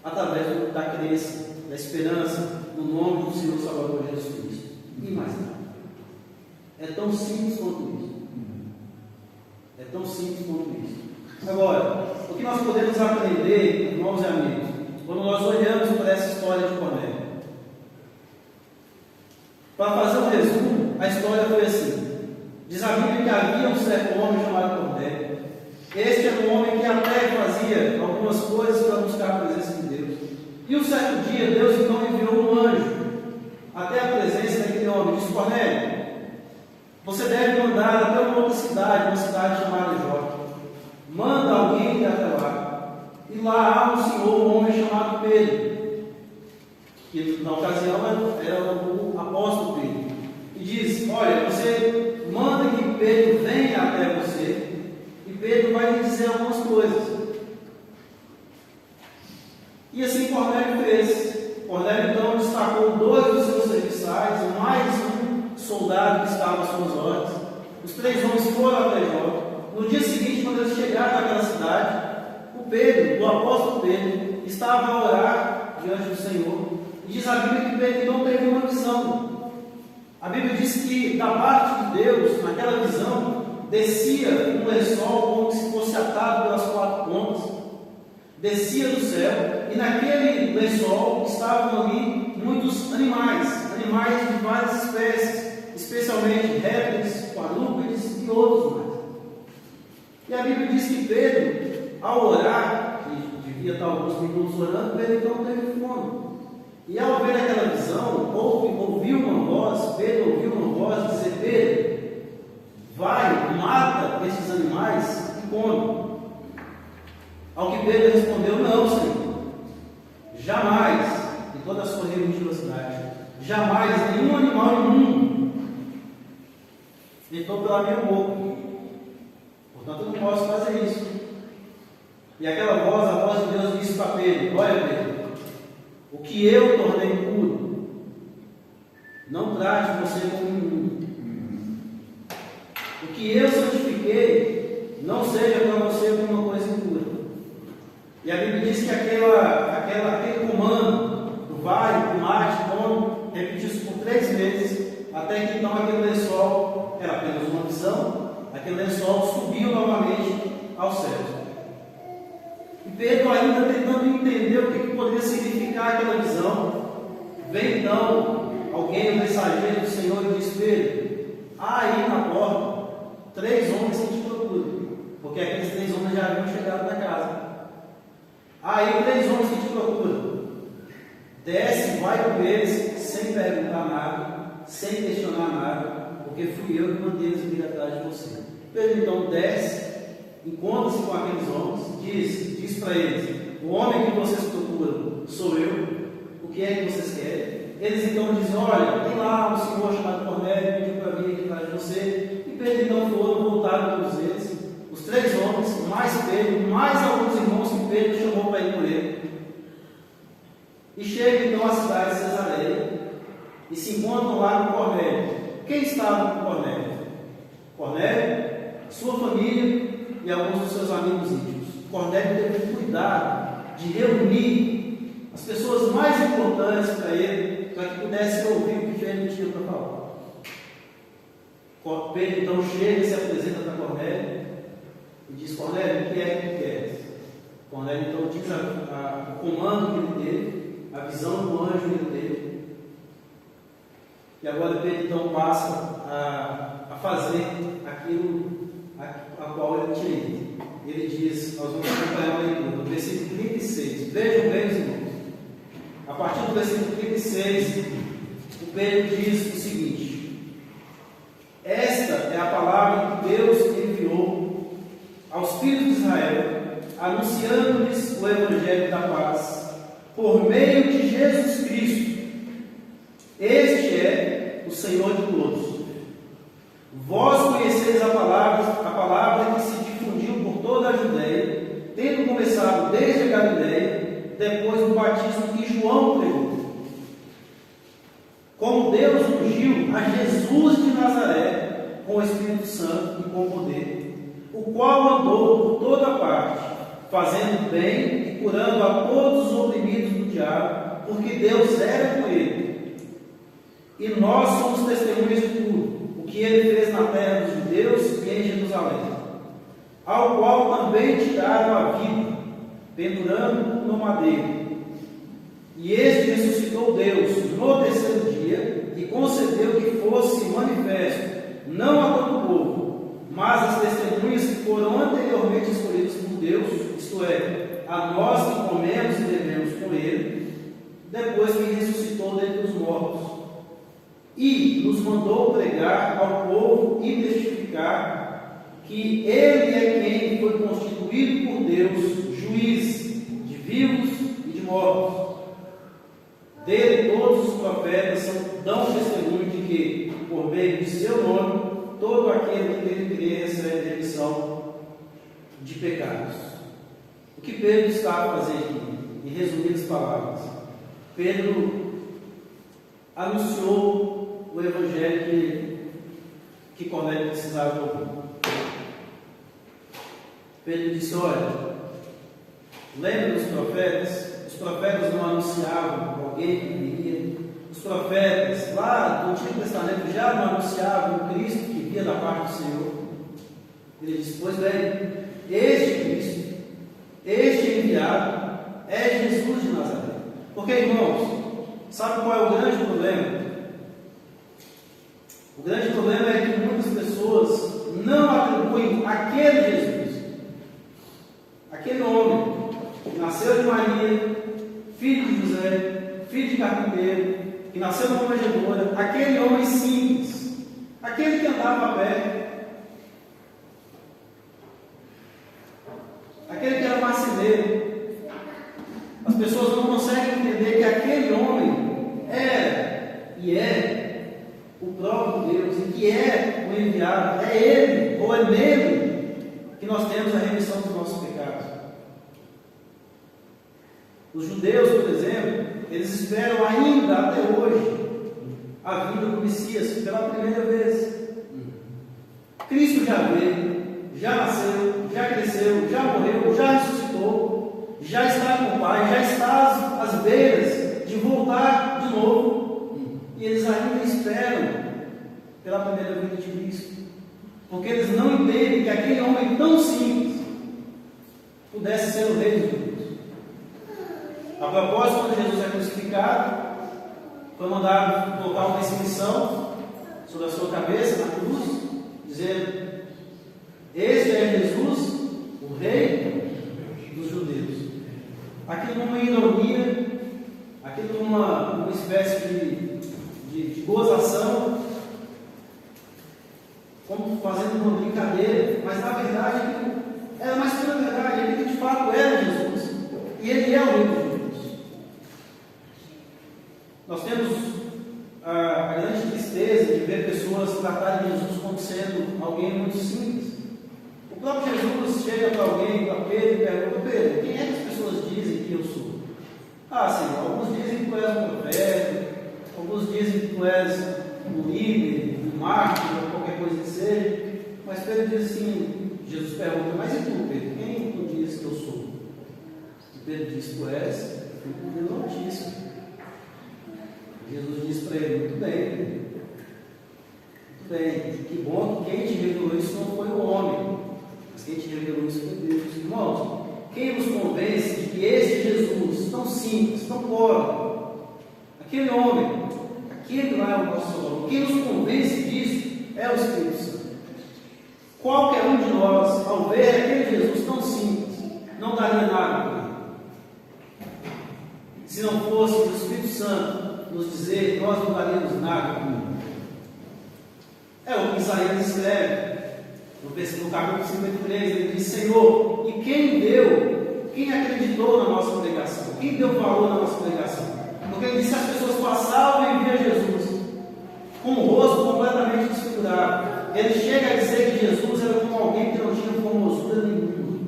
através da crença, da esperança no nome do Senhor Salvador Jesus Cristo. E mais nada. É tão simples quanto isso. É tão simples quanto isso. Agora, o que nós podemos aprender, irmãos e amigos, quando nós olhamos para essa história de Cornélio? Para fazer um resumo, a história foi assim. Diz a Bíblia que havia um certo homem chamado Cornélio. Este era um homem que até fazia algumas coisas para buscar a presença de Deus. E um certo dia, Deus então enviou um anjo até a presença daquele homem. Diz: Cornélio, você deve mandar até uma outra cidade, uma cidade chamada Jope. Manda alguém até lá. E lá há um senhor, um homem chamado Pedro, que na ocasião era o apóstolo Pedro. E diz: olha, você manda que Pedro venha até você, e Pedro vai lhe dizer algumas coisas. E assim Cornélio fez. Cornélio então destacou 2 dos seus serviçais, mais um soldado que estava às suas ordens. Os 3 homens foram até Jope. No dia seguinte, quando eles chegaram naquela cidade, o apóstolo Pedro, estava a orar diante do Senhor. E diz a Bíblia que Pedro não teve uma visão. A Bíblia diz que da parte de Deus, naquela visão, descia um lençol como se fosse atado pelas 4 pontas, descia do céu, e naquele lençol estavam ali muitos animais de várias espécies, especialmente répteis, quadrúpedes e outros mais. E a Bíblia diz que Pedro, ao orar, que devia estar alguns minutos orando, Pedro então teve fome. E ao ver aquela visão, ouviu uma voz, Pedro ouviu uma voz dizer: Pedro, vai, mata esses animais e come. Ao que Pedro respondeu: não, Senhor, jamais, em toda a sua religiosidade, jamais nenhum animal imundo entrou pela minha boca. Portanto, eu não posso fazer isso. E aquela voz, a voz de Deus, disse para Pedro: olha, Pedro, o que eu tornei puro, não trate você como imundo. O que eu santifiquei, não seja para você como uma coisa impura. E a Bíblia diz que aquele comando do vai, do mate, come, repetiu isso por 3 vezes, até que então aquele lençol era apenas uma visão, aquele lençol subiu novamente aos céus. E Pedro, ainda tentando entender o que poderia significar aquela visão, vem então alguém, o mensageiro do Senhor, e diz: Pedro, há aí na porta 3 homens que te procuram, porque aqueles 3 homens já haviam chegado na casa. Há aí 3 homens que te procuram. Desce, vai com eles, sem perguntar nada, sem questionar nada, porque fui eu que mandei eles vir atrás de você. Pedro então desce, encontra-se com aqueles homens, diz para eles: o homem que vocês procuram sou eu, o que é que vocês querem? Eles então dizem: olha, tem lá um senhor chamado Cornélio, pediu para vir aqui atrás de você. E Pedro então voltaram todos eles, os 3 homens, mais Pedro, mais alguns irmãos que Pedro chamou para ir com ele. E chegam então à cidade de Cesareia e se encontram lá com Cornélio. Quem estava com Cornélio? Cornélio, sua família e alguns dos seus amigos íntimos. Cornélio teve cuidado de reunir as pessoas mais importantes para ele, para que pudessem ouvir o que ele tinha para falar. Pedro então chega e se apresenta para Cornélio e diz: Cornélio, o que é que tu queres? Cornélio então diz o comando que ele teve, a visão do anjo que ele teve. E agora Pedro então passa a fazer aquilo a qual ele tinha ido. Ele diz: nós vamos acompanhar a leitura, no versículo 36. Vejam bem, os irmãos. A partir do versículo 36, o Pedro diz o seguinte: esta é a palavra que Deus enviou aos filhos de Israel, anunciando-lhes o evangelho da paz, por meio de Jesus Cristo. Este é o Senhor de todos. Vós conheceis a palavra que se difundiu por toda a Judéia, tendo começado desde a Galiléia, depois do batismo que João pregou. Como Deus ungiu a Jesus de Nazaré com o Espírito Santo e com poder, o qual andou por toda parte, fazendo bem e curando a todos os oprimidos do diabo, porque Deus era com ele. E nós somos testemunhas de tudo o que ele fez na terra dos judeus e em Jerusalém, ao qual também tiraram a vida, pendurando no madeiro. E este ressuscitou Deus no terceiro dia e concedeu que fosse manifesto, não a todo o povo, mas as testemunhas que foram anteriormente escolhidas por Deus, isto é, a nós que comemos e bebemos com ele, depois que ressuscitou dentre os mortos, e nos mandou pregar ao povo e testificar que ele é quem foi constituído por Deus, juiz de vivos e de mortos. Dele todos os profetas dão testemunho de que, por meio de seu nome, todo aquele que nele crê recebe remissão de pecados. O que Pedro está a fazer aqui, em resumidas palavras? Pedro anunciou o evangelho que Cornélio precisava ouvir. Pedro disse: olha, lembra dos profetas? Os profetas não anunciavam alguém que viria. Os profetas lá do Antigo Testamento já não anunciavam o Cristo que via da parte do Senhor. Ele disse: pois bem, este Cristo, este enviado, é Jesus de Nazaré. Porque, irmãos, sabe qual é o grande problema? O grande problema é que muitas pessoas não atribuem aquele Jesus, aquele homem que nasceu de Maria, filho de José, filho de carpinteiro, que nasceu numa manjedoura, aquele homem simples, aquele que andava a pé, aquele que era marceneiro. As pessoas não conseguem entender que aquele homem era e é o próprio Deus, e que é o enviado, é Ele, ou é nele que nós temos a remissão dos nossos pecados. Os judeus, por exemplo, eles esperam ainda até hoje a vinda do Messias pela primeira vez. Cristo já veio, já nasceu, já cresceu, já morreu, já ressuscitou, já está com o Pai, já está às beiras de voltar de novo. E eles ainda esperam pela primeira vinda de Cristo. Porque eles não entendem que aquele homem tão simples pudesse ser o rei dos judeus. A propósito, quando Jesus é crucificado, foi mandado colocar uma inscrição sobre a sua cabeça na cruz, dizendo: este é Jesus, o rei dos judeus. Aquilo numa ironia, aquilo numa espécie de gozação, como fazendo uma brincadeira, mas na verdade era mais pela verdade, ele de fato era Jesus, e ele é o rei dos judeus. Nós temos a grande tristeza de ver pessoas tratarem Jesus como sendo alguém muito simples. O próprio Jesus chega para alguém, para Pedro, e pergunta: Pedro, quem é que as pessoas dizem que eu sou? Ah, Senhor, alguns dizem que tu és um profeta, alguns dizem que tu és um líder, um mártir, ou qualquer coisa que seja. Mas Pedro diz assim, Jesus pergunta: mas e tu, Pedro, quem tu dizes que eu sou? E Pedro diz: tu és o filho do Altíssimo. Jesus diz para ele: muito bem, Pedro. Muito bem, que bom que quem te revelou isso não foi o homem, mas quem te revelou isso foi Deus. Irmãos, quem nos convence de que esse Jesus, tão simples, tão pobre, aquele homem, aquele lá é o nosso Salvador, quem nos convence disso é o Espírito Santo. Qualquer um de nós, ao ver aquele Jesus tão simples, não daria nada por ele. Se não fosse o Espírito Santo nos dizer, nós não daríamos nada por ele. É o que Isaías escreve no capítulo 53, ele diz: Senhor, e quem acreditou na nossa pregação? Quem deu valor na nossa pregação? Porque ele disse: as pessoas passavam e viam Jesus com o rosto completamente desfigurado. Ele chega a dizer que Jesus era como alguém que não tinha formosura nenhuma.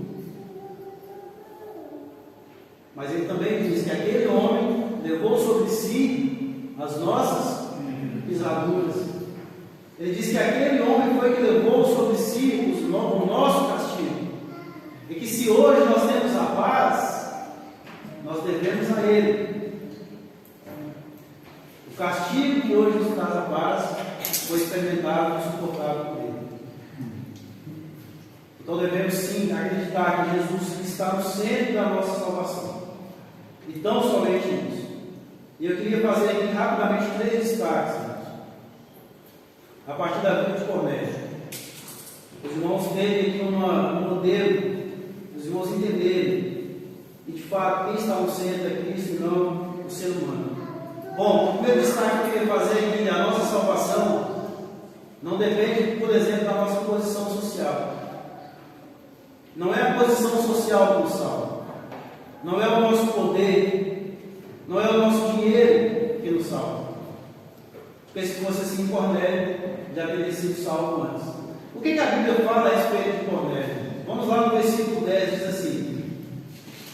Mas ele também diz que aquele homem levou sobre si as nossas pisaduras. Ele diz que aquele homem foi que levou sobre si o nosso castigo. E que se hoje nós temos a paz, nós devemos a Ele. O castigo que hoje nos traz a paz foi experimentado e suportado por Ele. Então devemos sim acreditar que Jesus está no centro da nossa salvação. E tão somente isso. E eu queria fazer aqui rapidamente 3 destaques. A partir da vida de Cornélio. Os irmãos terem aqui um modelo, os irmãos entenderem, e de fato quem está no centro é Cristo e não o ser humano. Bom, o primeiro destaque que eu queria fazer aqui: a nossa salvação não depende, por exemplo, da nossa posição social. Não é a posição social que nos salva, não é o nosso poder, não é o nosso dinheiro que nos salva. Porque se fosse assim, Cornélio já teria sido salvo antes. O que a Bíblia fala a respeito de Cornélio? Vamos lá no versículo 10, diz assim,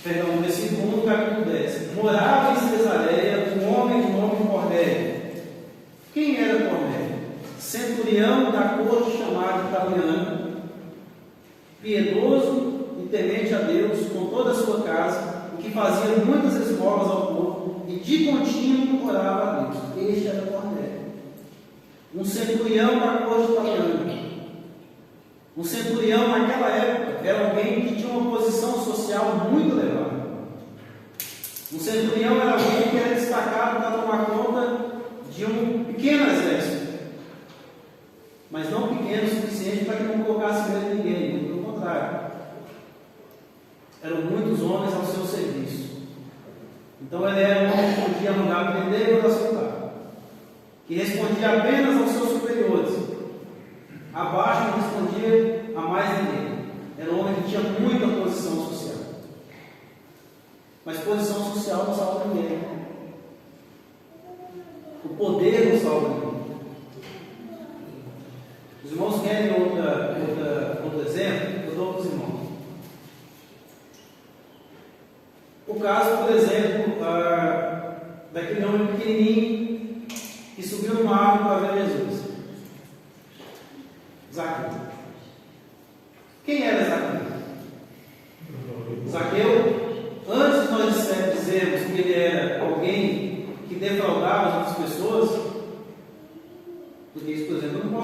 no versículo 1 do capítulo 10: morava em Cesareia um homem de nome Cornélio. Quem era Cornélio? Centurião da corte chamada Italiana, piedoso e temente a Deus com toda a sua casa, e que fazia muitas esmolas ao povo, e de contínuo orava a Deus. Este era Cornélio. Um centurião da corte italiana. Um centurião naquela época era alguém que tinha uma posição social muito elevada. Um centurião era alguém que era destacado para tomar conta de um pequeno exército, mas não pequeno o suficiente para que não colocasse medo em ninguém, pelo contrário, eram muitos homens ao seu serviço. Então ele era um homem que podia mandar prender ou açoitar, que respondia apenas aos seus superiores, abaixo não respondia a mais ninguém. Era um homem que tinha muita posição social. Mas posição social não salva ninguém. O poder não salva ninguém. Os irmãos querem outro exemplo? Eu dou para os irmãos. O caso, por exemplo, daquele homem pequenininho que subiu numa árvore para ver Jesus. Zaqueu. Quem era Zaqueu? Zaqueu, antes de nós dizermos que ele era alguém que defraudava as outras pessoas, porque isso, por exemplo, eu não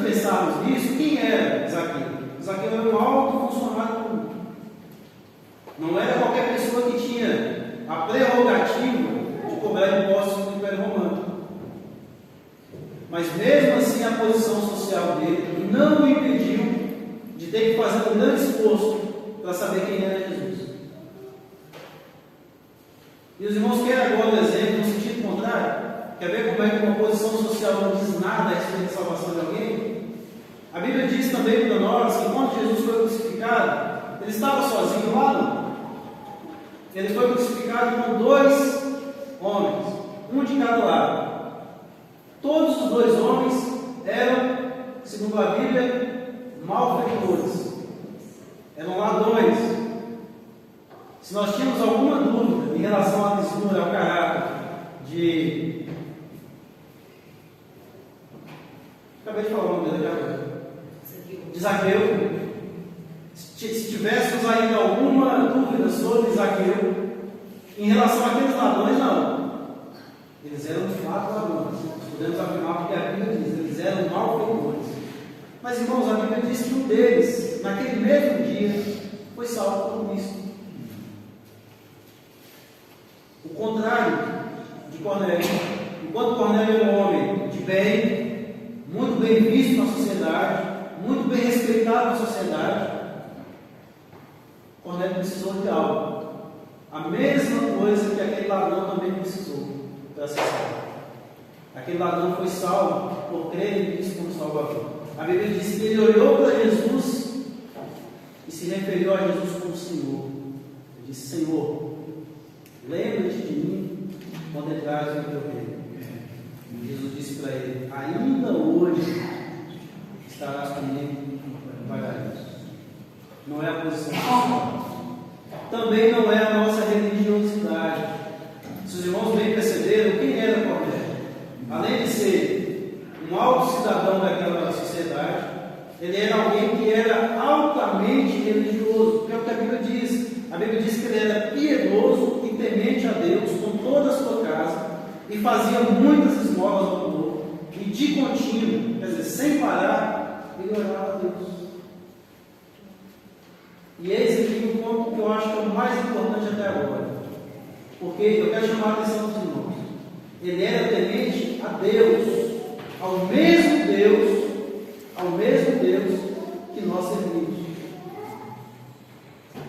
pensarmos nisso, quem era Zaqueu? Zaqueu era um alto funcionário público. Não era qualquer pessoa que tinha a prerrogativa de cobrar impostos do Império Romano. Mas mesmo assim a posição social dele não o impediu de ter que fazer um grande esforço para saber quem era Jesus. E os irmãos querem agora um exemplo no sentido contrário? Quer ver como é que uma posição social não diz nada a respeito da salvação de alguém? A Bíblia diz também para nós que quando Jesus foi crucificado, ele estava sozinho lá, não? Ele foi crucificado com 2 homens, um de cada lado. Todos os 2 homens eram, segundo a Bíblia, malfeitores. Eram ladrões. Se nós tínhamos alguma dúvida em relação à lisura, ao caráter de... Acabei de falar o nome dele agora. De Zaqueu. Se tivéssemos ainda alguma dúvida sobre Zaqueu, em relação àqueles ladrões, não. Eles eram de fato ladrões. Podemos afirmar porque a Bíblia diz, eles eram malfeitores. Mas, irmãos, a Bíblia diz que um deles, naquele mesmo dia, foi salvo por Cristo. O contrário de Cornélio. Enquanto Cornélio era um homem de bem, muito bem visto na sociedade, muito bem respeitado na sociedade, Cornélio precisou de algo. A mesma coisa que aquele ladrão também precisou para ser salvo. Aquele ladrão foi salvo por crer em Cristo como Salvador. A Bíblia diz que ele olhou para Jesus e se referiu a Jesus como Senhor. Ele disse: Senhor, lembra-te de mim quando entrares no teu reino. E Jesus disse para ele: ainda hoje estarás comigo no paraíso. Não é a posição social. Também não é a nossa religiosidade. Se os irmãos bem perceberam, quem era Cornélio? Além de ser um alto cidadão daquela sociedade, ele era alguém que era altamente religioso, porque é o que a Bíblia diz. A Bíblia diz que ele era piedoso e temente a Deus com toda a sua casa, e fazia muitas esmolas ao povo, e de contínuo, quer dizer, sem parar, ele orava a Deus. E eis aqui um ponto que eu acho que é o mais importante até agora, porque eu quero chamar a atenção dos irmãos. Ele era temente a Deus, ao mesmo Deus que nós servimos.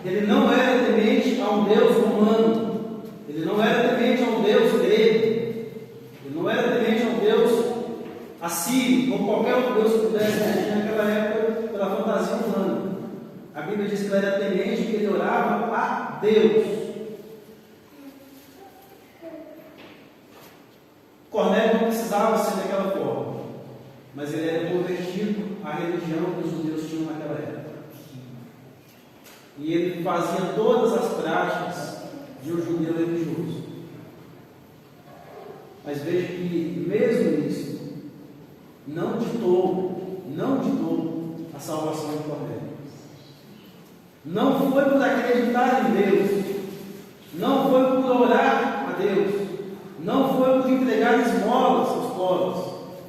Ele não era temente a um Deus romano, ele não era temente a um Deus grego, ele não era temente a um Deus assírio, ou qualquer outro Deus que pudesse existir naquela época pela fantasia humana. A Bíblia diz que ele era temente, que ele orava a Deus. Cornélio não precisava ser daquela forma, mas ele era convertido à religião que os judeus tinham naquela época. E ele fazia todas as práticas de um judeu religioso. Mas veja que, mesmo isso, não ditou a salvação de Cornélio. Não foi por acreditar em Deus, não foi por orar a Deus, não foi por entregar esmolas aos pobres,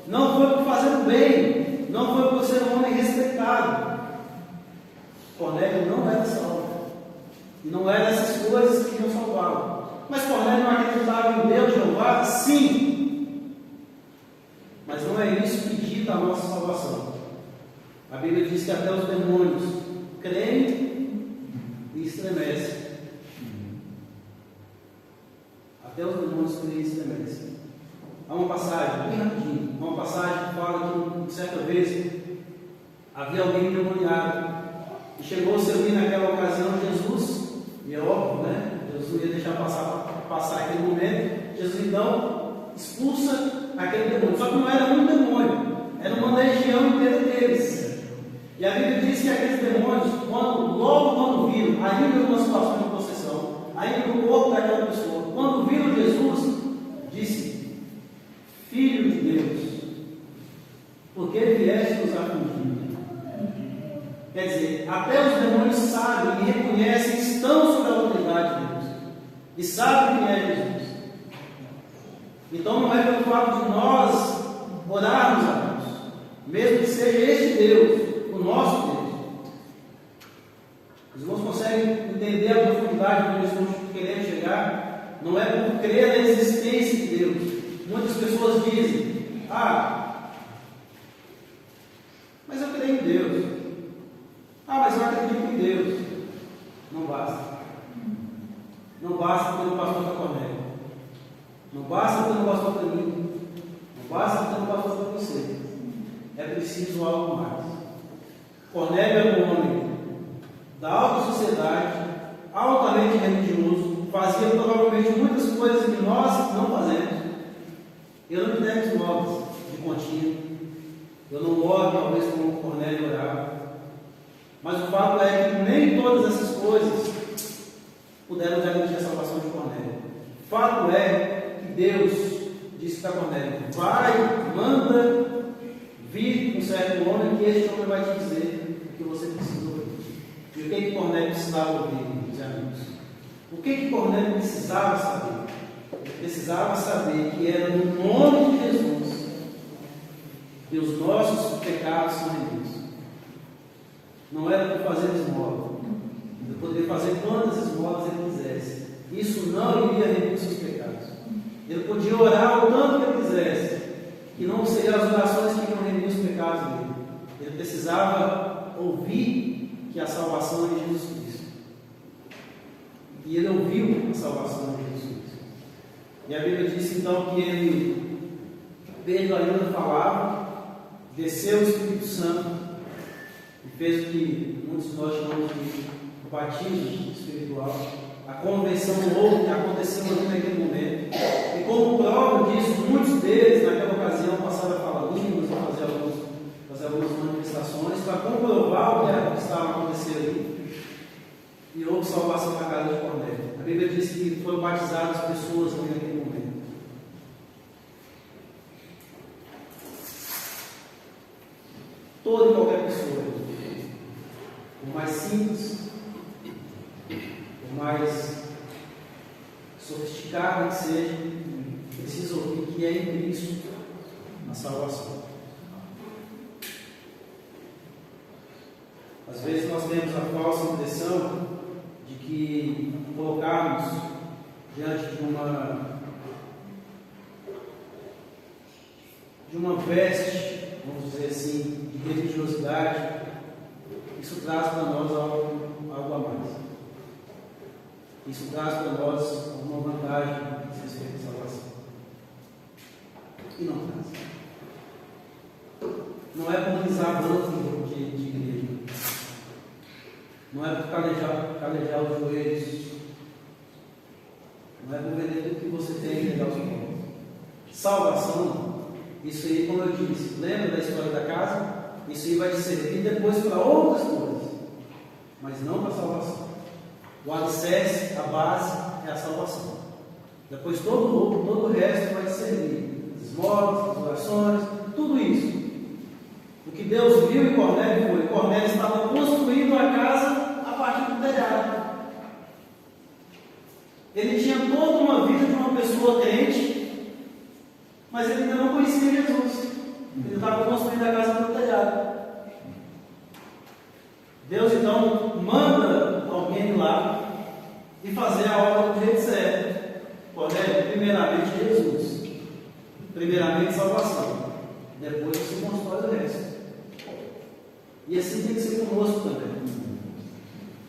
não foi por fazer o bem, não foi por ser um homem respeitado. Cornélio não era salvo, e não eram essas coisas que iam salvá-lo. Mas Cornélio não acreditava em Deus, Jeová? Sim, mas não é isso que dita a nossa salvação. A Bíblia diz que até os demônios creem e estremecem. Até os demônios creem e estremecem. Há uma passagem, bem rapidinho, uma passagem que fala que certa vez havia alguém endemoniado e chegou a servir naquela ocasião Jesus, e é óbvio, né? Jesus não ia deixar passar aquele momento. Jesus então expulsa aquele demônio, só que não era um demônio, era uma legião inteira deles. E a Bíblia diz que aqueles demônios, logo quando viram, ainda numa situação de possessão, ainda no corpo daquela pessoa, quando viram Jesus, disse: Filho de Deus, por que vieste nos afligir? Quer dizer, até os demônios sabem e reconhecem que estão sob a autoridade de Deus, e sabem quem é Jesus. Então não é pelo fato de nós orarmos a Deus, mesmo que seja este Deus, o nosso Deus. Os irmãos conseguem entender a profundidade onde estamos querendo chegar? Não é por crer na existência de Deus. Muitas pessoas dizem: mas eu creio em Deus. Mas eu acredito em Deus. Não basta. Não basta ter um pastor para Cornélio. Não basta ter um pastor para mim. Não basta ter um pastor para você. É preciso algo mais. Cornélio era um homem da alta sociedade, altamente religioso, fazia provavelmente muitas coisas que nós não fazemos. Eu não me devo esmolas de contínuo. Eu não oro, talvez, como Cornélio orava. Mas o fato é que nem todas essas coisas puderam garantir a salvação de Cornélio. O fato é que Deus disse para Cornélio: vai, manda vir um certo homem, que este homem vai te dizer o que você precisa ouvir. E o que Cornélio precisava ouvir, meus amigos? O que Cornélio precisava saber? Ele precisava saber que era no nome de Jesus que os nossos pecados são remedidos. Não era por fazer esmola. Ele poderia fazer quantas esmolas ele quisesse. Isso não iria remir os seus pecados. Ele podia orar o tanto que ele quisesse, que não seriam as orações que iam remir os pecados dele. Ele precisava ouvir que a salvação é de Jesus Cristo. E ele ouviu a salvação de Jesus Cristo. E a Bíblia diz então que ele, Pedro ainda falava, desceu o Espírito Santo e fez o que muitos de nós chamamos de batismo espiritual, a convenção louca que aconteceu ali naquele momento. E como prova disso, muitos deles naquela ocasião passaram a falar línguas, a fazer algumas manifestações para comprovar o que estava acontecendo ali. E houve salvação na casa de Cornélio. A Bíblia diz que foram batizadas pessoas ali naquele momento. Toda e qualquer pessoa, por mais simples, por mais sofisticado que seja, precisa ouvir que é em Cristo a salvação. Às vezes nós temos a falsa impressão de que colocarmos diante de uma veste, vamos dizer assim, de religiosidade, isso traz para nós algo a mais. Isso traz para nós alguma vantagem a respeito da salvação. E não traz. Não é por pisar banco de igreja. Não é por calejar os joelhos. Não é por vender tudo que você tem e levar os pobres. Salvação, isso aí, como eu disse, lembra da história da casa? Isso aí vai te servir depois para outras coisas, mas não para a salvação. O alicerce, a base, é a salvação. Depois todo o resto vai te servir. As esmolas, as orações, tudo isso. O que Deus viu em Cornélio foi: Cornélio estava construindo a casa a partir do telhado. Ele tinha toda uma vida de uma pessoa crente, mas ele ainda não conhecia Jesus. Ele estava construindo a casa pelo telhado. Deus então manda alguém lá e fazer a obra do jeito certo. Cornélio, primeiramente Jesus, primeiramente salvação, depois se constrói o resto. E assim tem que ser conosco também.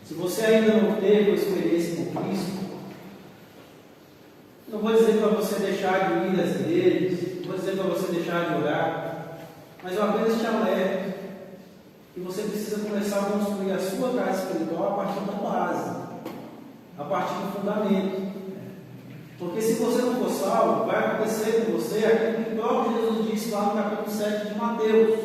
Se você ainda não teve uma experiência com Cristo, não vou dizer para você deixar de ir às igrejas, não vou dizer para você deixar de orar, mas eu apenas te alerto que você precisa começar a construir a sua casa espiritual a partir da base, a partir do fundamento. Porque se você não for salvo, vai acontecer com você aquilo que o próprio Jesus disse lá no capítulo 7 de Mateus.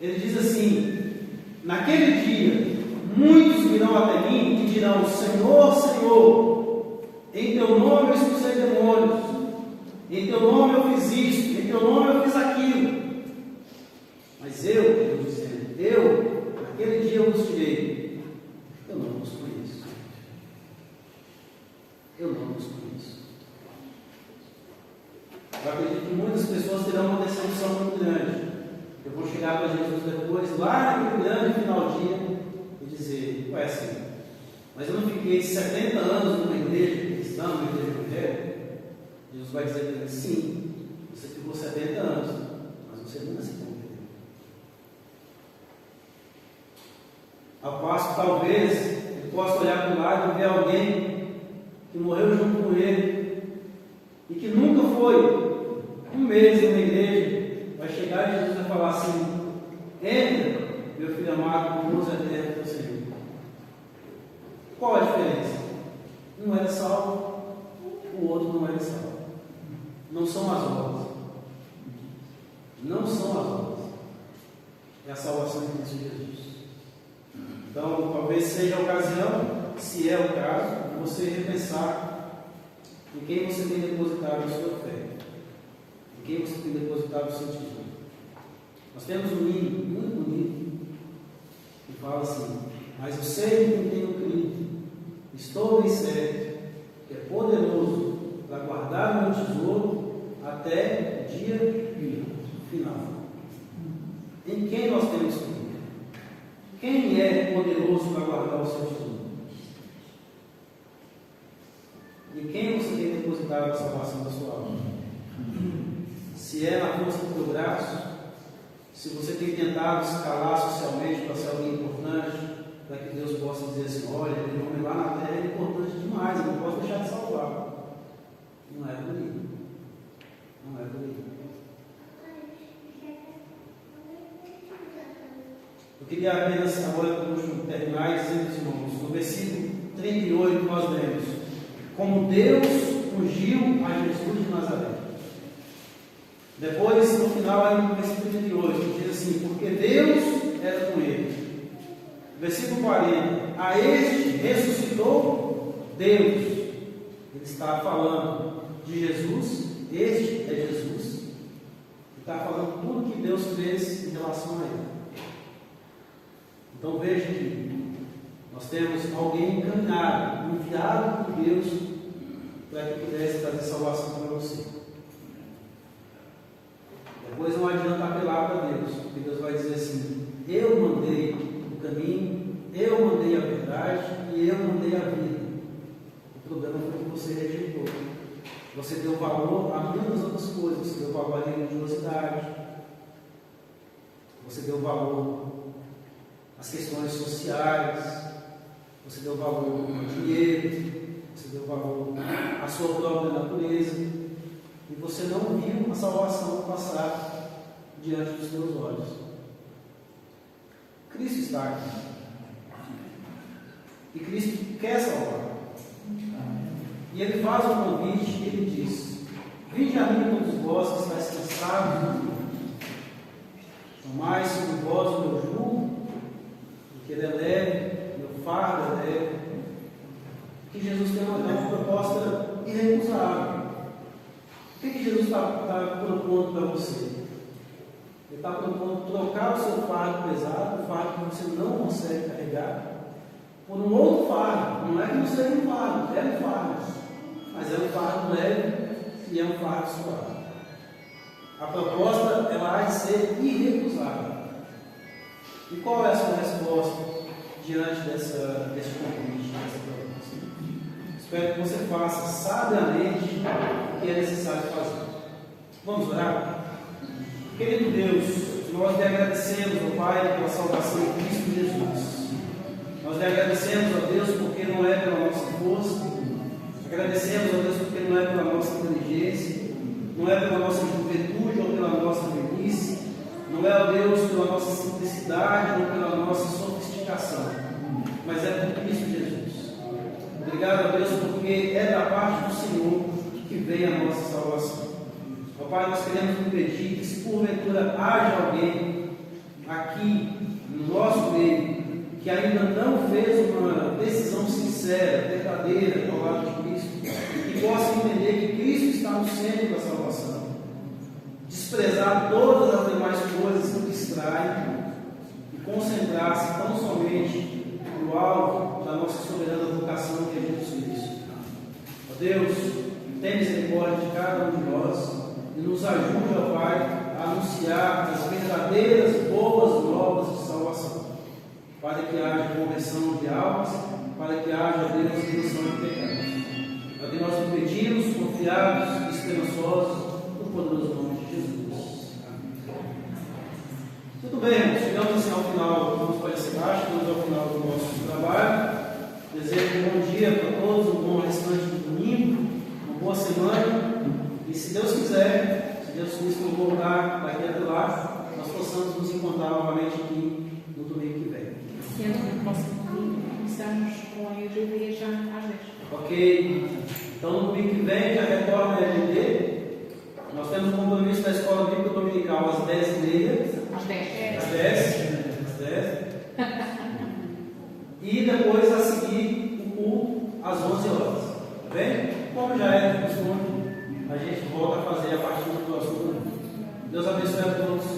Ele diz assim: naquele dia, muitos virão até mim e dirão: Senhor, Senhor, em teu nome eu expulsei demônios, em teu nome eu fiz isto, em teu nome eu fiz aquilo. Mas eu dizendo, naquele dia eu vos direi: eu não vos conheço. Eu não vos conheço. Eu acredito que muitas pessoas terão uma decepção muito grande, Eu vou chegar para Jesus depois, lá no grande final do dia, e dizer, ué, assim, mas eu não fiquei 70 anos numa igreja cristã, numa igreja evangélica? Jesus vai dizer para ele, sim, você ficou 70 anos, mas você nunca se converteu. Ao passo que talvez ele possa olhar para o lado e ver alguém que morreu junto com ele e que nunca foi um mês em uma igreja, vai chegar e Jesus vai falar assim, entra, meu filho amado, com luz eterna do Senhor. Qual a diferença? Um era salvo, o outro não era salvo. Não são as obras. Não são as obras. É a salvação em Cristo Jesus. Então, talvez seja a ocasião, se é o caso, de você repensar em quem você tem depositado a sua fé. Em quem você tem depositado o seu tesouro. Nós temos um hino muito bonito que fala assim, mas eu sei em quem tenho crido, estou bem certo, que é poderoso para guardar o meu tesouro até o dia final. Em quem nós temos crido? Quem é poderoso para guardar o seu tesouro? Em quem você tem depositado a salvação da sua alma? Se é na força do teu braço, se você tem tentado escalar socialmente para ser alguém importante, para que Deus possa dizer assim, olha, aquele homem lá na terra é importante demais, eu não posso deixar de salvar. Não é por aí. Não é por aí. Eu queria apenas agora, por último, terminar dizendo, irmãos, no versículo 38 nós lemos, como Deus ungiu a Jesus de Nazaré. Depois, no final, aí no versículo 38, diz assim, porque Deus era com ele. Versículo 40, a este ressuscitou Deus. Ele está falando de Jesus, este é Jesus. Ele está falando tudo que Deus fez em relação a ele. Então veja que nós temos alguém encaminhado, enviado por Deus para que pudesse trazer salvação para você. Depois não adianta apelar para Deus, porque Deus vai dizer assim, eu mandei o caminho, eu mandei a verdade e eu mandei a vida. O problema foi que você rejeitou. Você deu valor a muitas outras coisas, você deu valor à religiosidade, você deu valor às questões sociais, você deu valor ao dinheiro, você deu valor à sua própria natureza, e você não viu a salvação passar diante dos seus olhos. Cristo está aqui. E Cristo quer salvar. E Ele faz um convite e Ele diz, vinde a mim todos vós que estáis cansados, tomai sobre vós o meu jugo, porque ele é leve, meu fardo é leve. Que Jesus tem uma proposta irrecusável. O que Jesus está propondo para você? Ele está propondo trocar o seu fardo pesado, o fardo que você não consegue carregar, por um outro fardo. Não é que não seja um fardo, é um fardo, mas é um fardo leve e é um fardo suave. A proposta ela há de ser irrecusável. E qual é a sua resposta diante desse convite, dessa proposta? Espero que você faça sabiamente o que é necessário fazer. Vamos orar? Querido Deus, nós lhe agradecemos, ó Pai, pela salvação em Cristo Jesus. Nós lhe agradecemos, ó Deus, porque não é pela nossa força. Agradecemos, ó Deus, porque não é pela nossa inteligência, não é pela nossa juventude ou pela nossa velhice, não é, ó Deus, pela nossa simplicidade ou pela nossa sofisticação, mas é por Cristo Jesus. Obrigado, ó Deus, porque é da parte do Senhor que vem a nossa salvação. Ó Pai, nós queremos lhe pedir que, se porventura haja alguém aqui no nosso meio que ainda não fez uma decisão sincera, verdadeira ao lado de Cristo, que possa entender que Cristo está no centro da salvação, desprezar todas as demais coisas que distraem e concentrar-se tão somente no alvo da nossa soberana vocação, que é Jesus Cristo. Ó Deus, tem misericórdia de cada um de nós e nos ajude, ó Pai, a anunciar as verdadeiras boas novas de salvação, para que haja conversão de almas, para que haja Deus remissão de pecados. É o que nós pedimos, confiados, esperançosos, no poderoso nome de Jesus. Muito bem, irmãos, chegamos assim ao final, vamos para esse baixo, chegamos ao final do nosso trabalho. Desejo um bom dia para todos, um bom restante do domingo, uma boa semana, e se Deus quiser, se Deus Cristo voltar daqui até lá, nós possamos nos encontrar novamente aqui no domingo que vem.
Sendo no próximo domingo, começamos com a EGD já às 10.
Ok? Então no domingo que vem já retorna a EGD. Nós temos um compromisso da Escola Bíblica Dominical às 10h30.
Às 10.
Às 10. E depois a seguir o culto às 11 horas. Tá bem? Como já é de costume, a gente volta a fazer a partir do próximo domingo. Deus abençoe a todos.